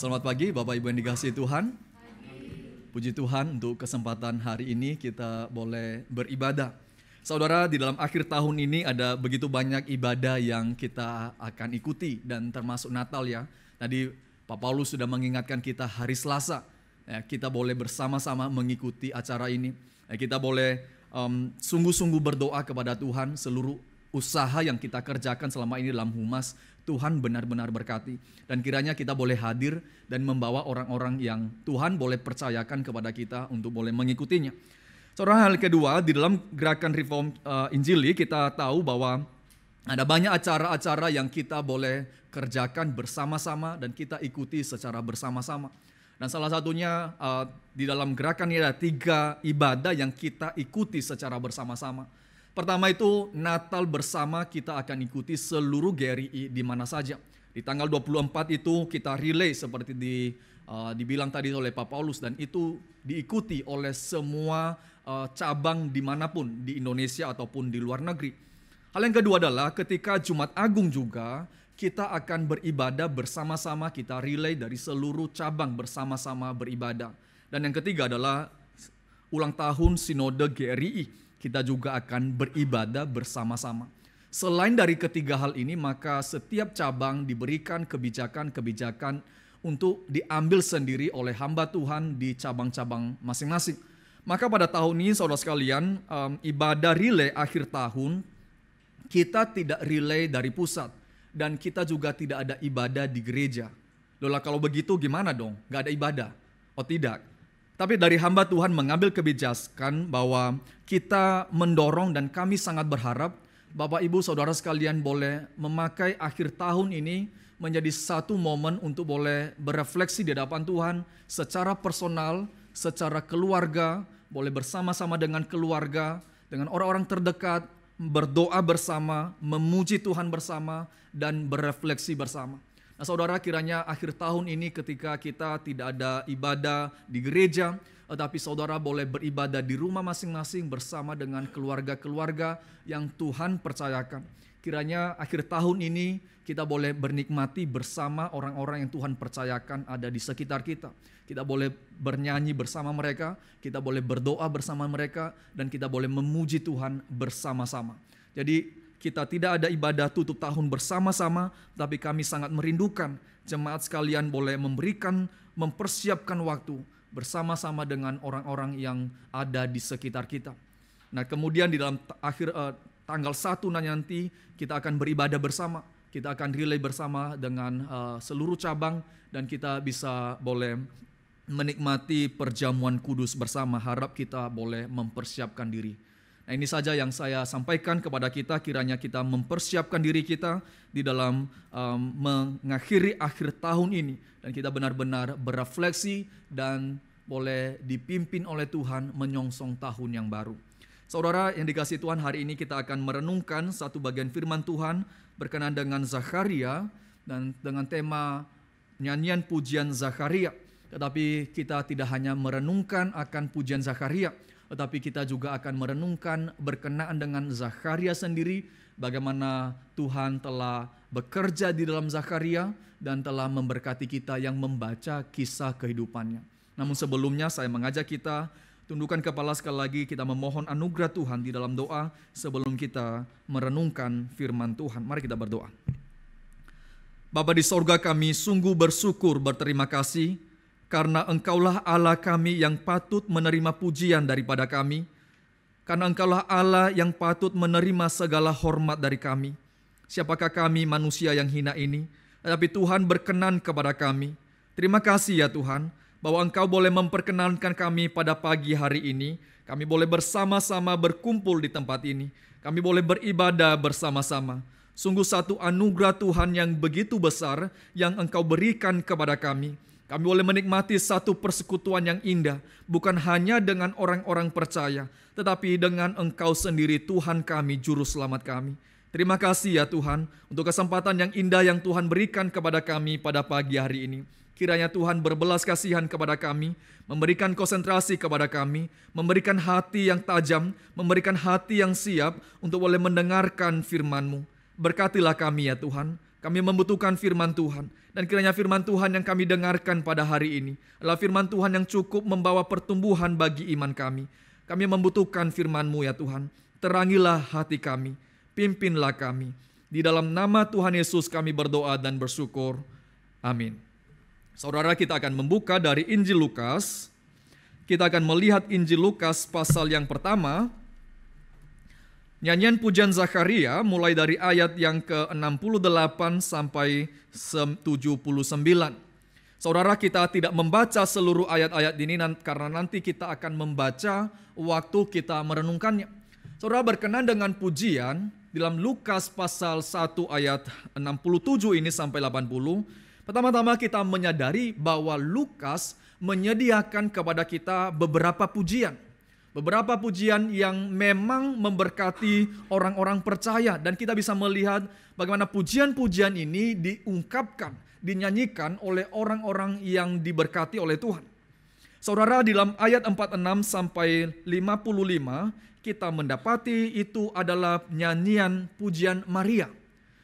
Selamat pagi Bapak Ibu yang dikasihi Tuhan. Puji Tuhan untuk kesempatan hari ini kita boleh beribadah. Saudara, di dalam akhir tahun ini ada begitu banyak ibadah yang kita akan ikuti dan termasuk Natal ya. Tadi Pak Paulus sudah mengingatkan kita hari Selasa. Ya, kita boleh bersama-sama mengikuti acara ini. Ya, kita boleh sungguh-sungguh berdoa kepada Tuhan seluruh usaha yang kita kerjakan selama ini dalam Humas. Tuhan benar-benar berkati. Dan kiranya kita boleh hadir dan membawa orang-orang yang Tuhan boleh percayakan kepada kita untuk boleh mengikutinya. Saudara, hal kedua, di dalam gerakan Reform Injili kita tahu bahwa ada banyak acara-acara yang kita boleh kerjakan bersama-sama dan kita ikuti secara bersama-sama. Dan salah satunya di dalam gerakan ini ada 3 ibadah yang kita ikuti secara bersama-sama. Pertama itu Natal bersama kita akan ikuti seluruh GRI di mana saja. Di tanggal 24 itu kita relay seperti dibilang tadi oleh Pak Paulus, dan itu diikuti oleh semua cabang dimanapun di Indonesia ataupun di luar negeri. Hal yang kedua adalah ketika Jumat Agung juga kita akan beribadah bersama-sama, kita relay dari seluruh cabang bersama-sama beribadah. Dan yang ketiga adalah ulang tahun Sinode GRI. Kita juga akan beribadah bersama-sama. Selain dari ketiga hal ini, maka setiap cabang diberikan kebijakan-kebijakan untuk diambil sendiri oleh hamba Tuhan di cabang-cabang masing-masing. Maka pada tahun ini, saudara sekalian, ibadah relay akhir tahun, kita tidak relay dari pusat. Dan kita juga tidak ada ibadah di gereja. Loh, kalau begitu gimana dong? Gak ada ibadah? Oh tidak. Tapi dari hamba Tuhan mengambil kebijakan bahwa kita mendorong dan kami sangat berharap Bapak Ibu Saudara sekalian boleh memakai akhir tahun ini menjadi satu momen untuk boleh berefleksi di hadapan Tuhan secara personal, secara keluarga, boleh bersama-sama dengan keluarga, dengan orang-orang terdekat, berdoa bersama, memuji Tuhan bersama, dan berefleksi bersama. Nah, saudara, kiranya akhir tahun ini ketika kita tidak ada ibadah di gereja, tetapi saudara boleh beribadah di rumah masing-masing bersama dengan keluarga-keluarga yang Tuhan percayakan. Kiranya akhir tahun ini kita boleh bernikmati bersama orang-orang yang Tuhan percayakan ada di sekitar kita. Kita boleh bernyanyi bersama mereka, kita boleh berdoa bersama mereka, dan kita boleh memuji Tuhan bersama-sama. Jadi kita tidak ada ibadah tutup tahun bersama-sama, tapi kami sangat merindukan jemaat sekalian boleh mempersiapkan waktu bersama-sama dengan orang-orang yang ada di sekitar kita. Nah, kemudian di dalam tanggal 1 nanti kita akan beribadah bersama, kita akan relay bersama dengan seluruh cabang, dan kita bisa boleh menikmati perjamuan kudus bersama. Harap kita boleh mempersiapkan diri. Nah, ini saja yang saya sampaikan kepada kita, kiranya kita mempersiapkan diri kita di dalam mengakhiri akhir tahun ini. Dan kita benar-benar berefleksi dan boleh dipimpin oleh Tuhan menyongsong tahun yang baru. Saudara yang dikasihi Tuhan, hari ini kita akan merenungkan satu bagian firman Tuhan berkenaan dengan Zakharia dan dengan tema nyanyian pujian Zakharia. Tetapi kita tidak hanya merenungkan akan pujian Zakharia, tetapi kita juga akan merenungkan berkenaan dengan Zakharia sendiri, bagaimana Tuhan telah bekerja di dalam Zakharia dan telah memberkati kita yang membaca kisah kehidupannya. Namun sebelumnya saya mengajak kita tundukkan kepala sekali lagi, kita memohon anugerah Tuhan di dalam doa sebelum kita merenungkan firman Tuhan. Mari kita berdoa. Bapa di sorga, kami sungguh bersyukur, berterima kasih karena Engkaulah Allah kami yang patut menerima pujian daripada kami. Karena Engkaulah Allah yang patut menerima segala hormat dari kami. Siapakah kami manusia yang hina ini? Tetapi Tuhan berkenan kepada kami. Terima kasih ya Tuhan, bahwa Engkau boleh memperkenankan kami pada pagi hari ini. Kami boleh bersama-sama berkumpul di tempat ini. Kami boleh beribadah bersama-sama. Sungguh satu anugerah Tuhan yang begitu besar yang Engkau berikan kepada kami. Kami boleh menikmati satu persekutuan yang indah, bukan hanya dengan orang-orang percaya, tetapi dengan Engkau sendiri, Tuhan kami, Juru Selamat kami. Terima kasih ya Tuhan, untuk kesempatan yang indah yang Tuhan berikan kepada kami pada pagi hari ini. Kiranya Tuhan berbelas kasihan kepada kami, memberikan konsentrasi kepada kami, memberikan hati yang tajam, memberikan hati yang siap untuk boleh mendengarkan firman-Mu. Berkatilah kami ya Tuhan, Kami membutuhkan firman Tuhan. Dan kiranya firman Tuhan yang kami dengarkan pada hari ini adalah firman Tuhan yang cukup membawa pertumbuhan bagi iman kami. Kami membutuhkan firman-Mu ya Tuhan. Terangilah hati kami, pimpinlah kami. Di dalam nama Tuhan Yesus kami berdoa dan bersyukur. Amin. Saudara, kita akan membuka dari Injil Lukas. Kita akan melihat Injil Lukas pasal yang pertama. Nyanyian pujian Zakharia mulai dari ayat yang ke-68 sampai 79. Saudara, kita tidak membaca seluruh ayat-ayat ini karena nanti kita akan membaca waktu kita merenungkannya. Saudara, berkenan dengan pujian dalam Lukas pasal 1 ayat 67 ini sampai 80. Pertama-tama kita menyadari bahwa Lukas menyediakan kepada kita beberapa pujian. Beberapa pujian yang memang memberkati orang-orang percaya. Dan kita bisa melihat bagaimana pujian-pujian ini diungkapkan, dinyanyikan oleh orang-orang yang diberkati oleh Tuhan. Saudara, di dalam ayat 46 sampai 55, kita mendapati itu adalah nyanyian pujian Maria.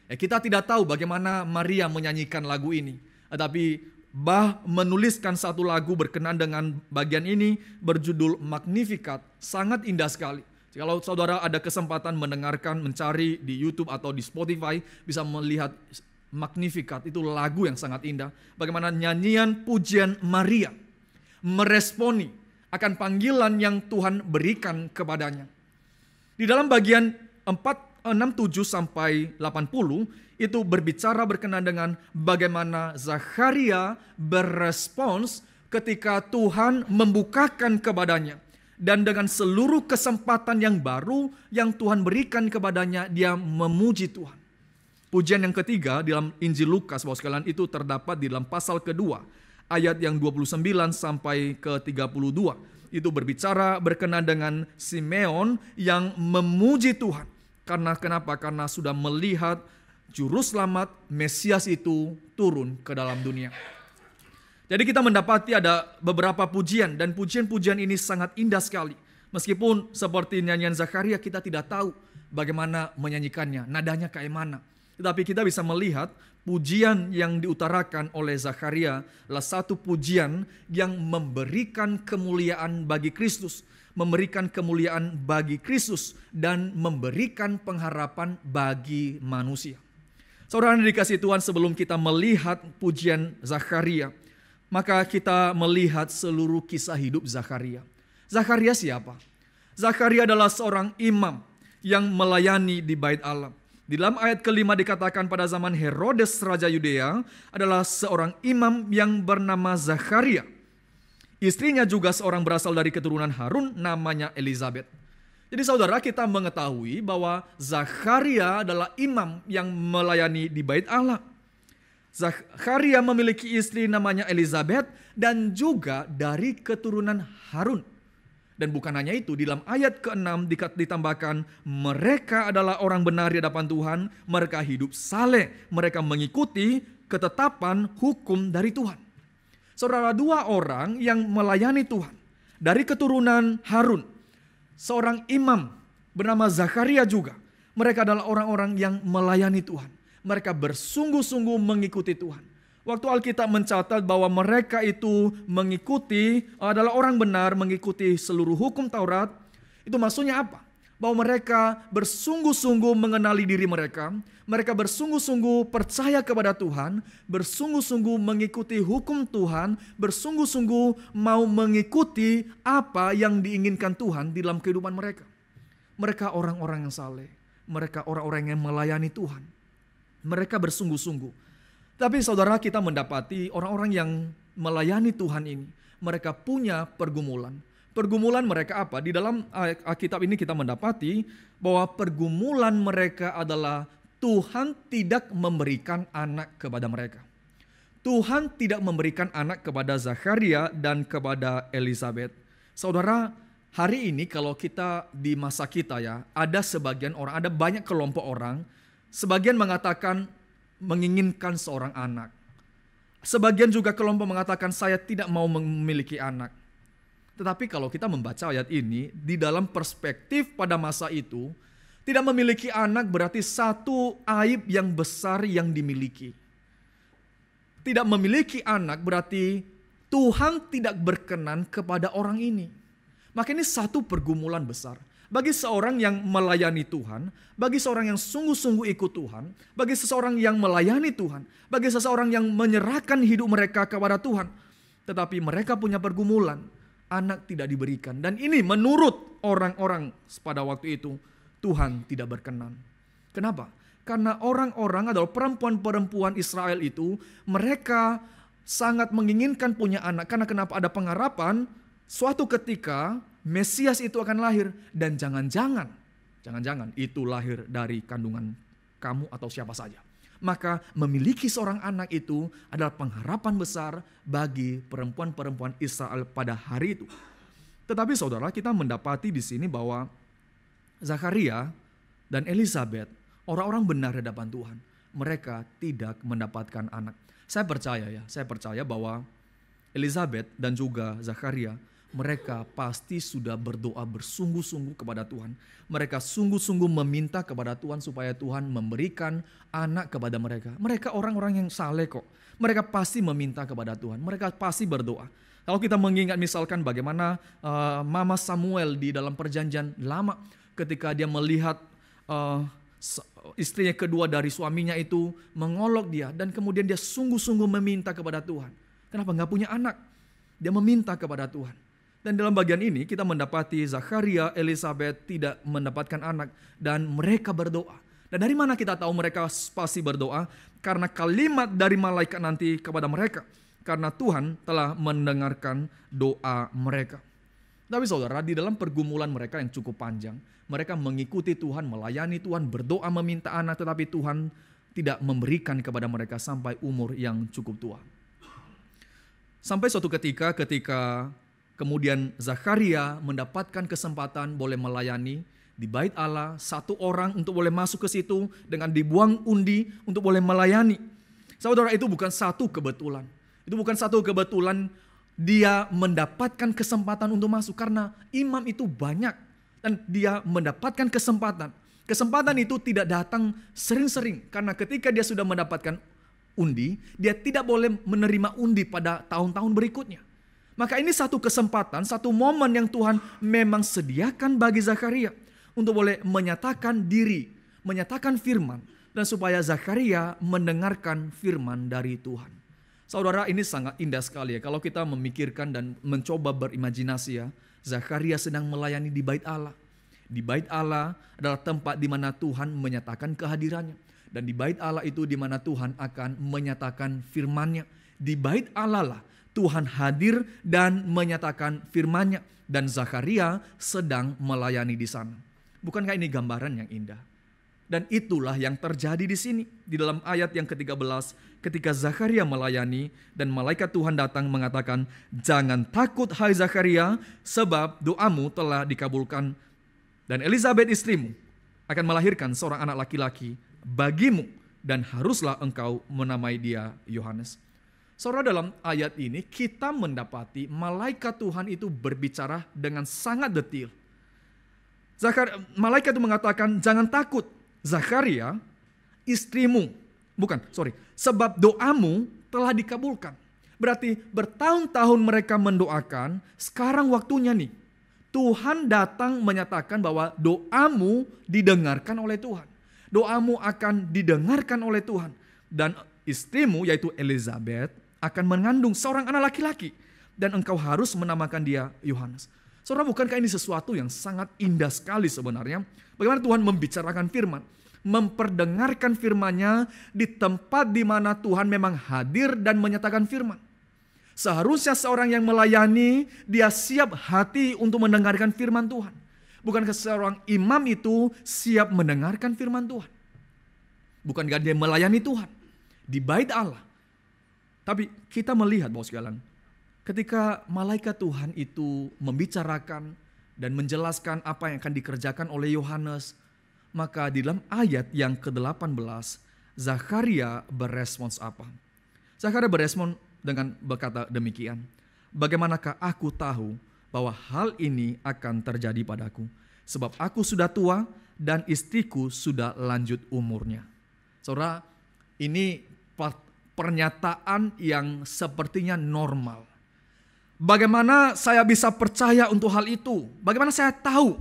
Kita tidak tahu bagaimana Maria menyanyikan lagu ini. Tetapi Bach menuliskan satu lagu berkenan dengan bagian ini berjudul Magnificat, sangat indah sekali. Kalau saudara ada kesempatan mendengarkan, mencari di YouTube atau di Spotify, bisa melihat Magnificat, itu lagu yang sangat indah. Bagaimana nyanyian pujian Maria meresponi akan panggilan yang Tuhan berikan kepadanya. Di dalam bagian 67 sampai 80 itu berbicara berkenaan dengan bagaimana Zakharia berespons ketika Tuhan membukakan kepadanya. Dan dengan seluruh kesempatan yang baru yang Tuhan berikan kepadanya, dia memuji Tuhan. Pujian yang ketiga dalam Injil Lukas, Bapak sekalian, itu terdapat di dalam pasal kedua, ayat yang 29 sampai ke 32. Itu berbicara berkenaan dengan Simeon yang memuji Tuhan. Kenapa? Karena sudah melihat Juru Selamat Mesias itu turun ke dalam dunia. Jadi kita mendapati ada beberapa pujian dan pujian-pujian ini sangat indah sekali. Meskipun seperti nyanyian Zakharia kita tidak tahu bagaimana menyanyikannya, nadanya kayak mana. Tetapi kita bisa melihat pujian yang diutarakan oleh Zakharia adalah satu pujian yang memberikan kemuliaan bagi Kristus. Memberikan kemuliaan bagi Kristus dan memberikan pengharapan bagi manusia. Saudara yang dikasihi Tuhan, sebelum kita melihat pujian Zakharia, maka kita melihat seluruh kisah hidup Zakharia. Zakharia siapa? Zakharia adalah seorang imam yang melayani di bait Allah. Di dalam ayat kelima dikatakan pada zaman Herodes Raja Yudea adalah seorang imam yang bernama Zakharia. Istrinya juga seorang berasal dari keturunan Harun, namanya Elizabeth. Jadi saudara, kita mengetahui bahwa Zakharia adalah imam yang melayani di bait Allah. Zakharia memiliki istri namanya Elizabeth dan juga dari keturunan Harun. Dan bukan hanya itu, di dalam ayat ke-6 ditambahkan mereka adalah orang benar di hadapan Tuhan, mereka hidup saleh, mereka mengikuti ketetapan hukum dari Tuhan. Saudara, dua orang yang melayani Tuhan dari keturunan Harun, seorang imam bernama Zakharia juga. Mereka adalah orang-orang yang melayani Tuhan. Mereka bersungguh-sungguh mengikuti Tuhan. Waktu Alkitab mencatat bahwa mereka itu mengikuti, adalah orang benar mengikuti seluruh hukum Taurat, itu maksudnya apa? Bahwa mereka bersungguh-sungguh mengenali diri mereka, mereka bersungguh-sungguh percaya kepada Tuhan, bersungguh-sungguh mengikuti hukum Tuhan, bersungguh-sungguh mau mengikuti apa yang diinginkan Tuhan di dalam kehidupan mereka. Mereka orang-orang yang saleh, mereka orang-orang yang melayani Tuhan. Mereka bersungguh-sungguh. Tapi saudara, kita mendapati orang-orang yang melayani Tuhan ini, mereka punya pergumulan. Pergumulan mereka apa? Di dalam Alkitab ini kita mendapati bahwa pergumulan mereka adalah Tuhan tidak memberikan anak kepada mereka. Tuhan tidak memberikan anak kepada Zakharia dan kepada Elizabeth. Saudara, hari ini kalau kita di masa kita ya, ada sebagian orang, ada banyak kelompok orang, sebagian mengatakan menginginkan seorang anak. Sebagian juga kelompok mengatakan saya tidak mau memiliki anak. Tetapi kalau kita membaca ayat ini, di dalam perspektif pada masa itu, Tidak memiliki anak berarti satu aib yang besar yang dimiliki. Tidak memiliki anak berarti Tuhan tidak berkenan kepada orang ini. Maka ini satu pergumulan besar. Bagi seorang yang melayani Tuhan, bagi seorang yang sungguh-sungguh ikut Tuhan, bagi seseorang yang melayani Tuhan, bagi seseorang yang menyerahkan hidup mereka kepada Tuhan. Tetapi mereka punya pergumulan, anak tidak diberikan. Dan ini menurut orang-orang pada waktu itu, Tuhan tidak berkenan. Kenapa? Karena orang-orang atau perempuan-perempuan Israel itu, mereka sangat menginginkan punya anak. Karena kenapa? Ada pengharapan, suatu ketika Mesias itu akan lahir. Dan jangan-jangan itu lahir dari kandungan kamu atau siapa saja. Maka memiliki seorang anak itu adalah pengharapan besar bagi perempuan-perempuan Israel pada hari itu. Tetapi saudara, kita mendapati di sini bahwa Zakaria dan Elizabeth, orang-orang benar di hadapan Tuhan, mereka tidak mendapatkan anak. Saya percaya bahwa Elizabeth dan juga Zakaria, mereka pasti sudah berdoa bersungguh-sungguh kepada Tuhan. Mereka sungguh-sungguh meminta kepada Tuhan supaya Tuhan memberikan anak kepada mereka. Mereka orang-orang yang saleh kok. Mereka pasti meminta kepada Tuhan. Mereka pasti berdoa. Kalau kita mengingat misalkan bagaimana Mama Samuel di dalam perjanjian lama, ketika dia melihat istrinya kedua dari suaminya itu mengolok dia, dan kemudian dia sungguh-sungguh meminta kepada Tuhan. Kenapa nggak punya anak? Dia meminta kepada Tuhan. Dan dalam bagian ini kita mendapati Zakaria, Elizabeth tidak mendapatkan anak dan mereka berdoa. Dan dari mana kita tahu mereka pasti berdoa? Karena kalimat dari malaikat nanti kepada mereka. Karena Tuhan telah mendengarkan doa mereka. Tapi saudara, di dalam pergumulan mereka yang cukup panjang, mereka mengikuti Tuhan, melayani Tuhan, berdoa meminta anak, tetapi Tuhan tidak memberikan kepada mereka sampai umur yang cukup tua. Sampai suatu ketika kemudian Zakaria mendapatkan kesempatan boleh melayani di bait Allah, satu orang untuk boleh masuk ke situ dengan dibuang undi untuk boleh melayani. Saudara, itu bukan satu kebetulan. Itu bukan satu kebetulan dia mendapatkan kesempatan untuk masuk, karena imam itu banyak dan dia mendapatkan kesempatan. Kesempatan itu tidak datang sering-sering, karena ketika dia sudah mendapatkan undi, dia tidak boleh menerima undi pada tahun-tahun berikutnya. Maka ini satu kesempatan, satu momen yang Tuhan memang sediakan bagi Zakaria untuk boleh menyatakan diri, menyatakan firman, dan supaya Zakaria mendengarkan firman dari Tuhan. Saudara, ini sangat indah sekali ya kalau kita memikirkan dan mencoba berimajinasi ya. Zakaria sedang melayani di bait Allah. Di bait Allah adalah tempat di mana Tuhan menyatakan kehadirannya. Dan di bait Allah itu di mana Tuhan akan menyatakan firman-Nya. Di bait Allah lah Tuhan hadir dan menyatakan firman-Nya, dan Zakaria sedang melayani di sana. Bukankah ini gambaran yang indah? Dan itulah yang terjadi di sini. Di dalam ayat yang ke-13, ketika Zakaria melayani dan malaikat Tuhan datang mengatakan, "Jangan takut hai Zakaria, sebab doamu telah dikabulkan. Dan Elizabeth istrimu akan melahirkan seorang anak laki-laki bagimu, dan haruslah engkau menamai dia Yohanes." Saudara, dalam ayat ini kita mendapati malaikat Tuhan itu berbicara dengan sangat detil. Malaikat itu mengatakan, "Jangan takut Zakaria, sebab doamu telah dikabulkan." Berarti bertahun-tahun mereka mendoakan, sekarang waktunya nih. Tuhan datang menyatakan bahwa doamu didengarkan oleh Tuhan. Doamu akan didengarkan oleh Tuhan. Dan istrimu yaitu Elizabeth akan mengandung seorang anak laki-laki. Dan engkau harus menamakan dia Yohanes. Saudara, bukankah ini sesuatu yang sangat indah sekali sebenarnya? Bagaimana Tuhan membicarakan firman. Memperdengarkan firman-Nya di tempat di mana Tuhan memang hadir dan menyatakan firman. Seharusnya seorang yang melayani, dia siap hati untuk mendengarkan firman Tuhan. Bukankah seorang imam itu siap mendengarkan firman Tuhan? Bukankah dia melayani Tuhan di bait Allah? Tapi kita melihat bahwa sekalian, ketika malaikat Tuhan itu membicarakan dan menjelaskan apa yang akan dikerjakan oleh Yohanes, maka di dalam ayat yang ke-18, Zakaria berespons apa? Zakaria berespons dengan berkata demikian, "Bagaimanakah aku tahu bahwa hal ini akan terjadi padaku? Sebab aku sudah tua dan istriku sudah lanjut umurnya. Saudara, ini pernyataan yang sepertinya normal. Bagaimana saya bisa percaya untuk hal itu? Bagaimana saya tahu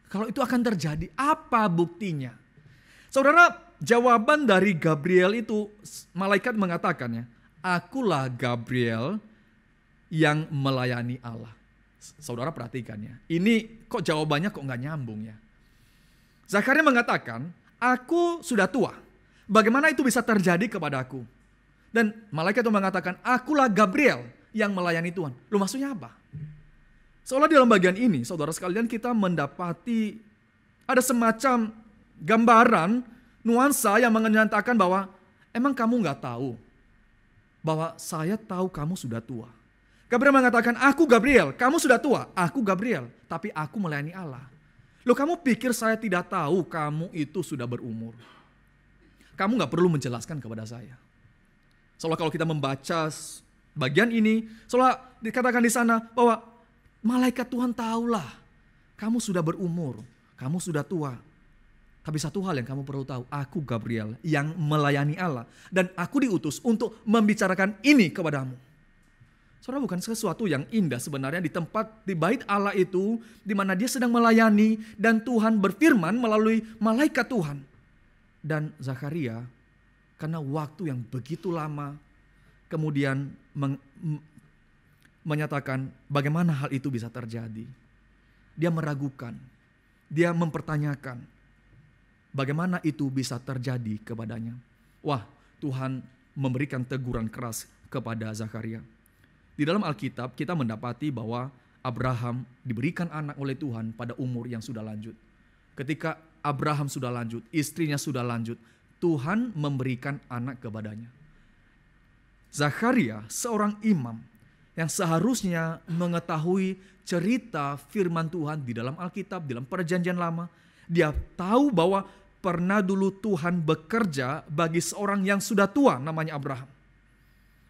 kalau itu akan terjadi? Apa buktinya? Saudara, jawaban dari Gabriel itu, malaikat mengatakannya, akulah Gabriel yang melayani Allah. Saudara perhatikan ya, ini kok jawabannya kok nggak nyambung ya. Zakaria mengatakan, aku sudah tua. Bagaimana itu bisa terjadi kepadaku? Dan malaikat itu mengatakan, akulah Gabriel yang melayani Tuhan. Loh, maksudnya apa? Seolah dalam bagian ini, saudara sekalian, kita mendapati ada semacam gambaran, nuansa yang menyatakan bahwa emang kamu nggak tahu bahwa saya tahu kamu sudah tua. Gabriel mengatakan, aku Gabriel, kamu sudah tua, aku Gabriel, tapi aku melayani Allah. Loh, kamu pikir saya tidak tahu kamu itu sudah berumur? Kamu gak perlu menjelaskan kepada saya. Soalnya kalau kita membaca bagian ini, soalnya dikatakan di sana bahwa malaikat Tuhan tahulah kamu sudah berumur, kamu sudah tua. Tapi satu hal yang kamu perlu tahu, aku Gabriel yang melayani Allah. Dan aku diutus untuk membicarakan ini kepadamu. Saudara, bukan sesuatu yang indah sebenarnya di tempat di bait Allah itu, di mana dia sedang melayani dan Tuhan berfirman melalui malaikat Tuhan. Dan Zakaria, karena waktu yang begitu lama, kemudian menyatakan bagaimana hal itu bisa terjadi. Dia meragukan, dia mempertanyakan bagaimana itu bisa terjadi kepadanya. Wah, Tuhan memberikan teguran keras kepada Zakaria. Di dalam Alkitab kita mendapati bahwa Abraham diberikan anak oleh Tuhan pada umur yang sudah lanjut. Ketika Abraham sudah lanjut, istrinya sudah lanjut, Tuhan memberikan anak kepadanya. Zakaria seorang imam yang seharusnya mengetahui cerita firman Tuhan di dalam Alkitab, di dalam Perjanjian Lama. Dia tahu bahwa pernah dulu Tuhan bekerja bagi seorang yang sudah tua namanya Abraham.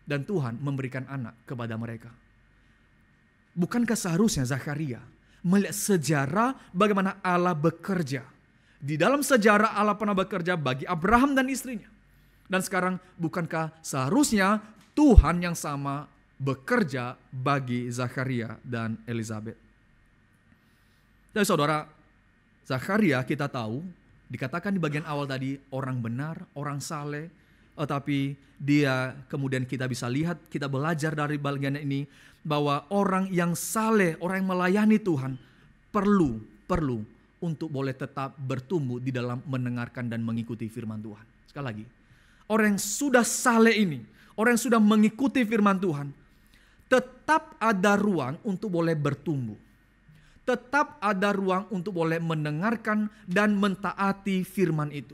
Dan Tuhan memberikan anak kepada mereka. Bukankah seharusnya Zakaria melihat sejarah bagaimana Allah bekerja? Di dalam sejarah Allah pernah bekerja bagi Abraham dan istrinya. Dan sekarang bukankah seharusnya Tuhan yang sama bekerja bagi Zakaria dan Elizabeth? Jadi saudara, Zakaria kita tahu dikatakan di bagian awal tadi orang benar, orang saleh. Tetapi dia kemudian kita bisa lihat, kita belajar dari bagian ini bahwa orang yang saleh, orang yang melayani Tuhan perlu untuk boleh tetap bertumbuh di dalam mendengarkan dan mengikuti firman Tuhan. Sekali lagi, orang yang sudah saleh ini, orang yang sudah mengikuti firman Tuhan, tetap ada ruang untuk boleh bertumbuh. Tetap ada ruang untuk boleh mendengarkan dan mentaati firman itu.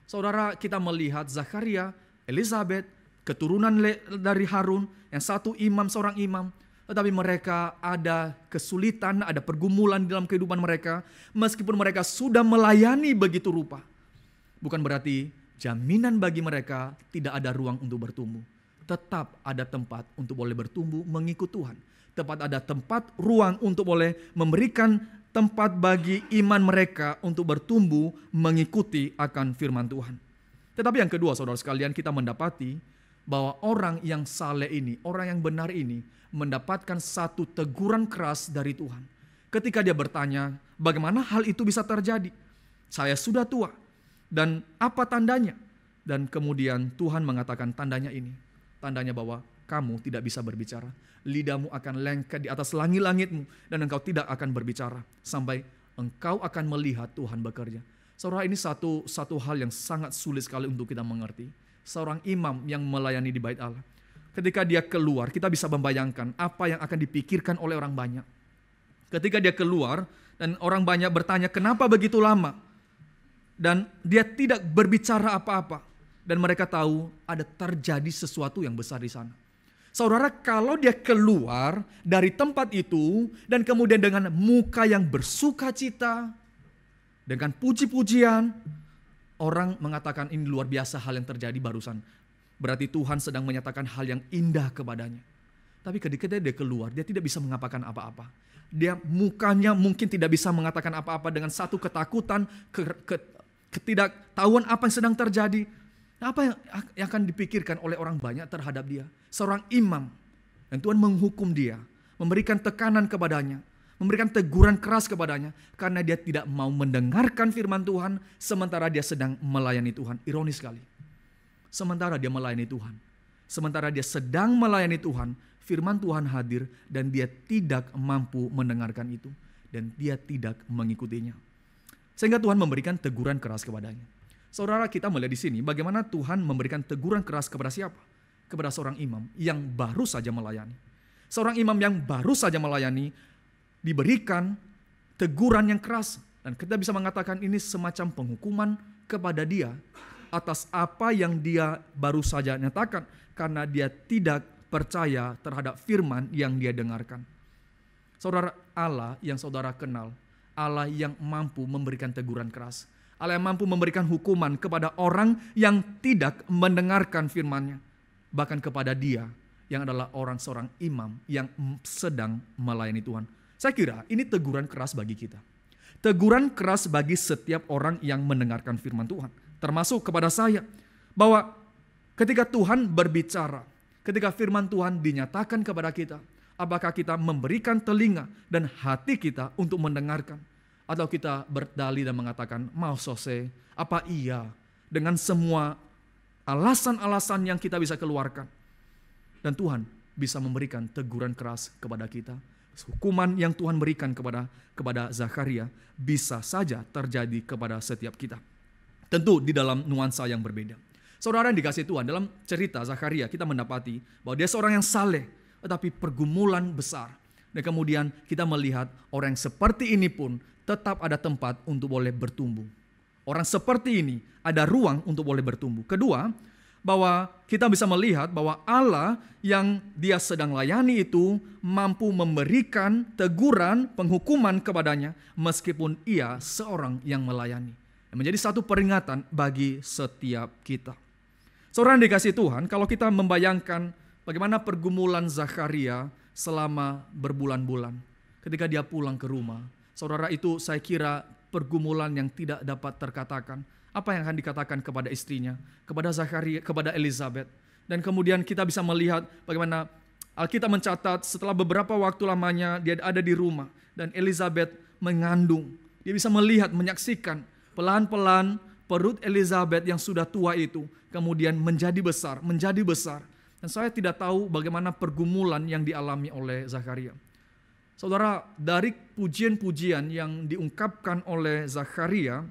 Saudara, kita melihat Zakaria, Elizabeth, keturunan dari Harun, yang satu imam, seorang imam. Tetapi mereka ada kesulitan, ada pergumulan dalam kehidupan mereka. Meskipun mereka sudah melayani begitu rupa. Bukan berarti jaminan bagi mereka tidak ada ruang untuk bertumbuh. Tetap ada tempat untuk boleh bertumbuh mengikut Tuhan. Tempat ada tempat, ruang untuk boleh memberikan tempat bagi iman mereka untuk bertumbuh mengikuti akan firman Tuhan. Tetapi yang kedua, saudara sekalian, kita mendapati bahwa orang yang saleh ini, orang yang benar ini mendapatkan satu teguran keras dari Tuhan. Ketika dia bertanya, bagaimana hal itu bisa terjadi? Saya sudah tua dan apa tandanya? Dan kemudian Tuhan mengatakan tandanya ini. Tandanya bahwa kamu tidak bisa berbicara. Lidahmu akan lengket di atas langit-langitmu dan engkau tidak akan berbicara sampai engkau akan melihat Tuhan bekerja. Saudara, ini satu hal yang sangat sulit sekali untuk kita mengerti. Seorang imam yang melayani di bait Allah. Ketika dia keluar, kita bisa membayangkan apa yang akan dipikirkan oleh orang banyak. Ketika dia keluar dan orang banyak bertanya kenapa begitu lama. Dan dia tidak berbicara apa-apa. Dan mereka tahu ada terjadi sesuatu yang besar di sana. Saudara, kalau dia keluar dari tempat itu dan kemudian dengan muka yang bersuka cita, dengan puji-pujian, orang mengatakan ini luar biasa hal yang terjadi barusan. Berarti Tuhan sedang menyatakan hal yang indah kepadanya. Tapi ketika dia keluar, dia tidak bisa mengapakan apa-apa. Dia mukanya mungkin tidak bisa mengatakan apa-apa dengan satu ketakutan, ketidaktahuan apa yang sedang terjadi. Apa yang akan dipikirkan oleh orang banyak terhadap dia? Seorang imam. Dan Tuhan menghukum dia, memberikan tekanan kepadanya, memberikan teguran keras kepadanya karena dia tidak mau mendengarkan firman Tuhan sementara dia sedang melayani Tuhan. Ironis sekali. Sementara dia melayani Tuhan, sementara dia sedang melayani Tuhan, firman Tuhan hadir dan dia tidak mampu mendengarkan itu dan dia tidak mengikutinya. Sehingga Tuhan memberikan teguran keras kepadanya. Saudara, kita melihat di sini bagaimana Tuhan memberikan teguran keras kepada siapa? Kepada seorang imam yang baru saja melayani. Seorang imam yang baru saja melayani diberikan teguran yang keras. Dan kita bisa mengatakan ini semacam penghukuman kepada dia atas apa yang dia baru saja nyatakan. Karena dia tidak percaya terhadap firman yang dia dengarkan. Saudara, Allah yang saudara kenal, Allah yang mampu memberikan teguran keras. Allah yang mampu memberikan hukuman kepada orang yang tidak mendengarkan firman-Nya. Bahkan kepada dia yang adalah seorang imam yang sedang melayani Tuhan. Saya kira ini teguran keras bagi kita. Teguran keras bagi setiap orang yang mendengarkan firman Tuhan. Termasuk kepada saya. Bahwa ketika Tuhan berbicara, ketika firman Tuhan dinyatakan kepada kita, apakah kita memberikan telinga dan hati kita untuk mendengarkan? Atau kita berdalih dan mengatakan, mau sose, apa iya? Dengan semua alasan-alasan yang kita bisa keluarkan. Dan Tuhan bisa memberikan teguran keras kepada kita. Hukuman yang Tuhan berikan kepada Zakaria bisa saja terjadi kepada setiap kita. Tentu di dalam nuansa yang berbeda. Saudara yang dikasihi Tuhan, dalam cerita Zakaria kita mendapati bahwa dia seorang yang saleh, tetapi pergumulan besar. Dan kemudian kita melihat orang yang seperti ini pun tetap ada tempat untuk boleh bertumbuh. Orang seperti ini ada ruang untuk boleh bertumbuh. Kedua, bahwa kita bisa melihat bahwa Allah yang dia sedang layani itu mampu memberikan teguran, penghukuman kepadanya meskipun ia seorang yang melayani. Menjadi satu peringatan bagi setiap kita. Saudara yang dikasihi Tuhan, kalau kita membayangkan bagaimana pergumulan Zakaria selama berbulan-bulan ketika dia pulang ke rumah. Saudara, itu saya kira pergumulan yang tidak dapat terkatakan. Apa yang akan dikatakan kepada istrinya, kepada Zakaria, kepada Elizabeth. Dan kemudian kita bisa melihat bagaimana Alkitab mencatat setelah beberapa waktu lamanya dia ada di rumah. Dan Elizabeth mengandung. Dia bisa melihat, menyaksikan pelan-pelan perut Elizabeth yang sudah tua itu kemudian menjadi besar. Dan saya tidak tahu bagaimana pergumulan yang dialami oleh Zakaria. Saudara, dari pujian-pujian yang diungkapkan oleh Zakaria,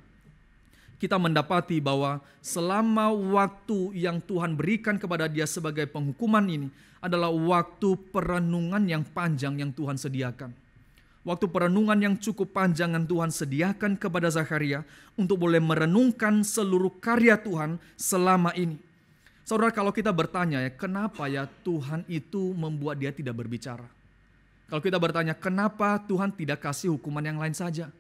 kita mendapati bahwa selama waktu yang Tuhan berikan kepada dia sebagai penghukuman ini adalah waktu perenungan yang panjang yang Tuhan sediakan. Waktu perenungan yang cukup panjang yang Tuhan sediakan kepada Zakaria untuk boleh merenungkan seluruh karya Tuhan selama ini. Saudara, kalau kita bertanya ya, kenapa ya Tuhan itu membuat dia tidak berbicara? Kalau kita bertanya, kenapa Tuhan tidak kasih hukuman yang lain saja?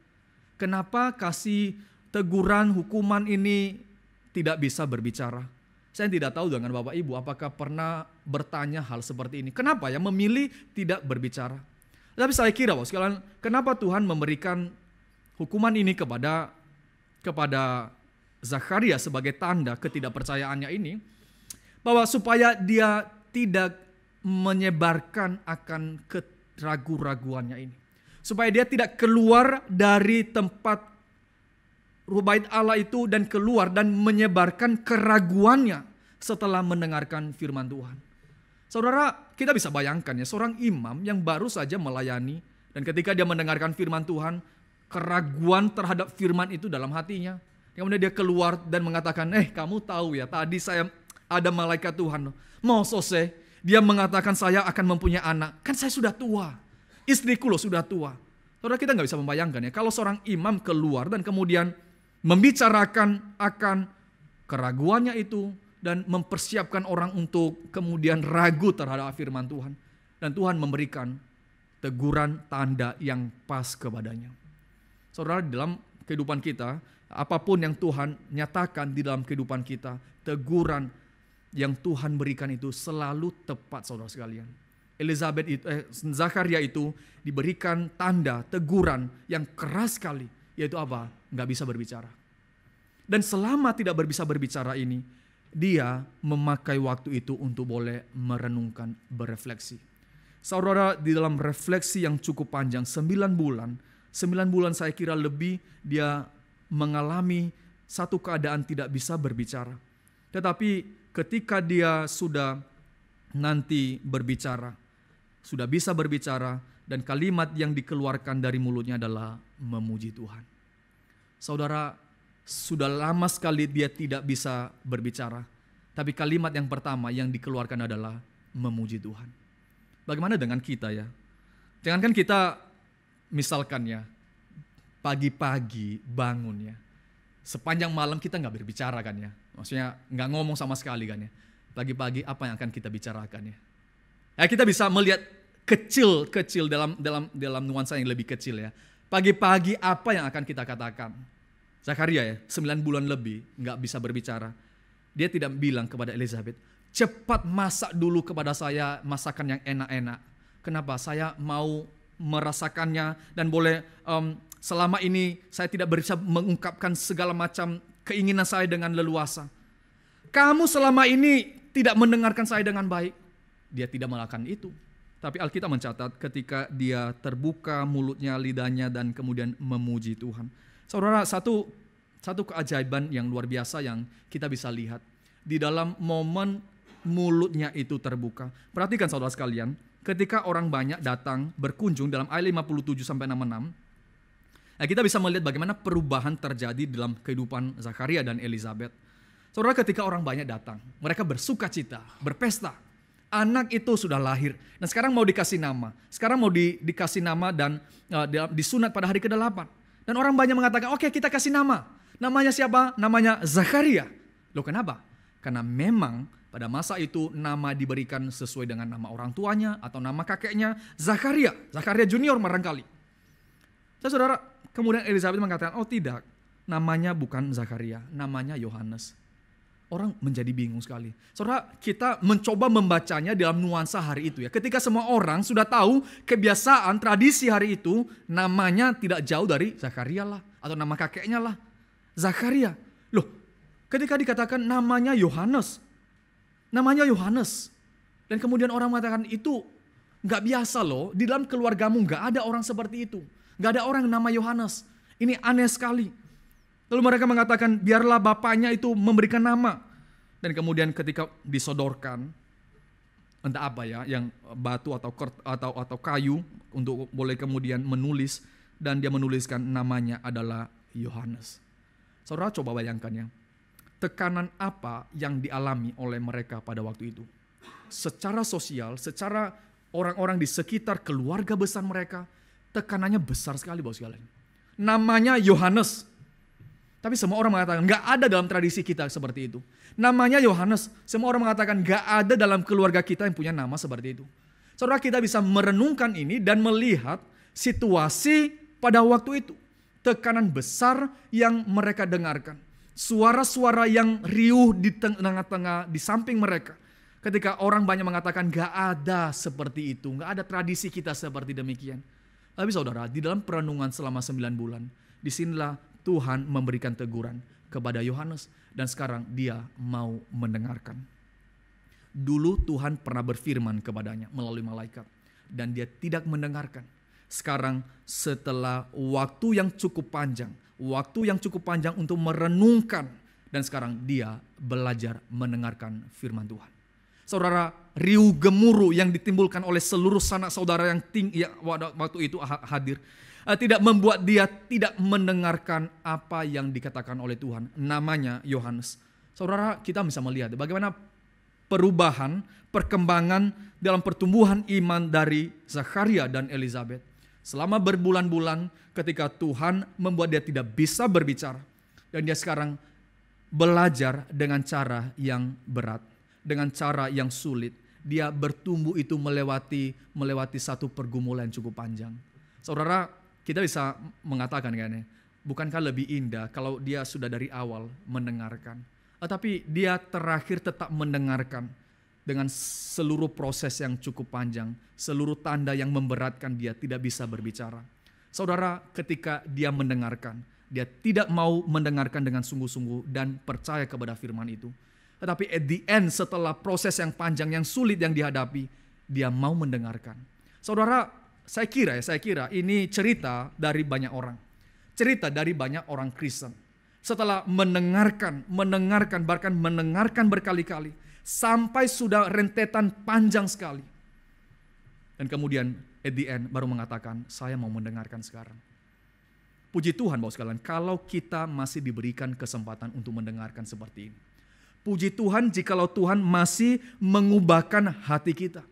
Kenapa kasih teguran, hukuman ini tidak bisa berbicara? Saya tidak tahu dengan Bapak Ibu apakah pernah bertanya hal seperti ini. Kenapa ya memilih tidak berbicara? Tapi saya kira sekalian, kenapa Tuhan memberikan hukuman ini kepada Zakaria sebagai tanda ketidakpercayaannya ini? Bahwa supaya dia tidak menyebarkan akan keraguan-raguannya ini. Supaya dia tidak keluar dari tempat Bait Allah itu dan keluar dan menyebarkan keraguannya setelah mendengarkan firman Tuhan. Saudara, kita bisa bayangkan ya, seorang imam yang baru saja melayani dan ketika dia mendengarkan firman Tuhan, keraguan terhadap firman itu dalam hatinya. Kemudian dia keluar dan mengatakan, kamu tahu ya, tadi saya ada malaikat Tuhan. Mau sose, dia mengatakan saya akan mempunyai anak. Kan saya sudah tua, istriku loh sudah tua. Saudara, kita gak bisa membayangkan ya, kalau seorang imam keluar dan kemudian membicarakan akan keraguannya itu dan mempersiapkan orang untuk kemudian ragu terhadap firman Tuhan. Dan Tuhan memberikan teguran tanda yang pas kepadanya. Saudara, dalam kehidupan kita, apapun yang Tuhan nyatakan di dalam kehidupan kita, teguran yang Tuhan berikan itu selalu tepat, saudara sekalian. Zakaria itu diberikan tanda, teguran yang keras sekali. Yaitu apa? Nggak bisa berbicara. Dan selama tidak bisa berbicara ini, dia memakai waktu itu untuk boleh merenungkan, berefleksi. Saudara, di dalam refleksi yang cukup panjang, 9 bulan saya kira lebih, dia mengalami satu keadaan tidak bisa berbicara. Tetapi ketika dia sudah nanti berbicara, sudah bisa berbicara, dan kalimat yang dikeluarkan dari mulutnya adalah memuji Tuhan. Saudara, sudah lama sekali dia tidak bisa berbicara, tapi kalimat yang pertama yang dikeluarkan adalah memuji Tuhan. Bagaimana dengan kita ya? Jangankan kita misalkan ya, pagi-pagi bangun ya, sepanjang malam kita nggak berbicara kan ya. Maksudnya nggak ngomong sama sekali kan ya. Pagi-pagi apa yang akan kita bicarakan ya? Ya kita bisa melihat kecil dalam nuansa yang lebih kecil ya. Pagi-pagi apa yang akan kita katakan? Zakaria ya, 9 bulan lebih nggak bisa berbicara. Dia tidak bilang kepada Elizabeth, cepat masak dulu kepada saya masakan yang enak-enak. Kenapa? Saya mau merasakannya dan boleh selama ini saya tidak bisa mengungkapkan segala macam keinginan saya dengan leluasa. Kamu selama ini tidak mendengarkan saya dengan baik. Dia tidak melakukan itu. Tapi Alkitab mencatat ketika dia terbuka mulutnya, lidahnya, dan kemudian memuji Tuhan. Saudara, satu keajaiban yang luar biasa yang kita bisa lihat. Di dalam momen mulutnya itu terbuka. Perhatikan saudara sekalian, ketika orang banyak datang berkunjung dalam ayat 57-66, kita bisa melihat bagaimana perubahan terjadi dalam kehidupan Zakaria dan Elizabeth. Saudara, ketika orang banyak datang, mereka bersuka cita, berpesta. Anak itu sudah lahir dan sekarang mau dikasih nama. Sekarang mau dikasih nama dan disunat pada hari ke-8. Dan orang banyak mengatakan, oke, kita kasih nama. Namanya siapa? Namanya Zakaria. Loh kenapa? Karena memang pada masa itu nama diberikan sesuai dengan nama orang tuanya atau nama kakeknya, Zakaria junior barangkali. Saudara, kemudian Elizabeth mengatakan, oh tidak, namanya bukan Zakaria, namanya Yohanes. Orang menjadi bingung sekali. Saudara, kita mencoba membacanya dalam nuansa hari itu ya. Ketika semua orang sudah tahu kebiasaan tradisi hari itu, namanya tidak jauh dari Zakaria lah, atau nama kakeknya lah, Zakaria. Loh, ketika dikatakan namanya Yohanes, dan kemudian orang mengatakan itu nggak biasa loh, di dalam keluargamu nggak ada orang seperti itu, nggak ada orang nama Yohanes. Ini aneh sekali. Lalu mereka mengatakan biarlah bapaknya itu memberikan nama. Dan kemudian ketika disodorkan entah apa ya, yang batu atau kayu untuk boleh kemudian menulis, dan dia menuliskan namanya adalah Yohanes. Saudara coba bayangkan ya, tekanan apa yang dialami oleh mereka pada waktu itu. Secara sosial, secara orang-orang di sekitar keluarga besar mereka, tekanannya besar sekali bos sekalian. Namanya Yohanes. Tapi semua orang mengatakan gak ada dalam tradisi kita seperti itu. Namanya Yohanes. Semua orang mengatakan gak ada dalam keluarga kita yang punya nama seperti itu. Saudara, kita bisa merenungkan ini dan melihat situasi pada waktu itu. Tekanan besar yang mereka dengarkan. Suara-suara yang riuh di tengah-tengah, di samping mereka. Ketika orang banyak mengatakan gak ada seperti itu. Gak ada tradisi kita seperti demikian. Tapi saudara, di dalam perenungan selama 9 bulan, disinilah Tuhan memberikan teguran kepada Yohanes dan sekarang dia mau mendengarkan. Dulu Tuhan pernah berfirman kepadanya melalui malaikat dan dia tidak mendengarkan. Sekarang setelah waktu yang cukup panjang untuk merenungkan, dan sekarang dia belajar mendengarkan firman Tuhan. Saudara, riuh gemuruh yang ditimbulkan oleh seluruh sanak saudara yang waktu itu hadir tidak membuat dia tidak mendengarkan apa yang dikatakan oleh Tuhan. Namanya Yohanes. Saudara, kita bisa melihat bagaimana perubahan, perkembangan dalam pertumbuhan iman dari Zakaria dan Elizabeth. Selama berbulan-bulan ketika Tuhan membuat dia tidak bisa berbicara. Dan dia sekarang belajar dengan cara yang berat, dengan cara yang sulit. Dia bertumbuh itu melewati satu pergumulan yang cukup panjang. Saudara, kita bisa mengatakan kan ya, bukankah lebih indah kalau dia sudah dari awal mendengarkan. Tetapi dia terakhir tetap mendengarkan. dengan seluruh proses yang cukup panjang, seluruh tanda yang memberatkan dia tidak bisa berbicara. Saudara, ketika dia mendengarkan, dia tidak mau mendengarkan dengan sungguh-sungguh dan percaya kepada firman itu. Tetapi at the end, setelah proses yang panjang, yang sulit yang dihadapi, dia mau mendengarkan. Saudara, saya kira ini cerita dari banyak orang. Cerita dari banyak orang Kristen. Setelah mendengarkan, bahkan mendengarkan berkali-kali, sampai sudah rentetan panjang sekali. Dan kemudian at the end baru mengatakan, saya mau mendengarkan sekarang. Puji Tuhan Bapak sekalian, kalau kita masih diberikan kesempatan untuk mendengarkan seperti ini. Puji Tuhan jikalau Tuhan masih mengubahkan hati kita.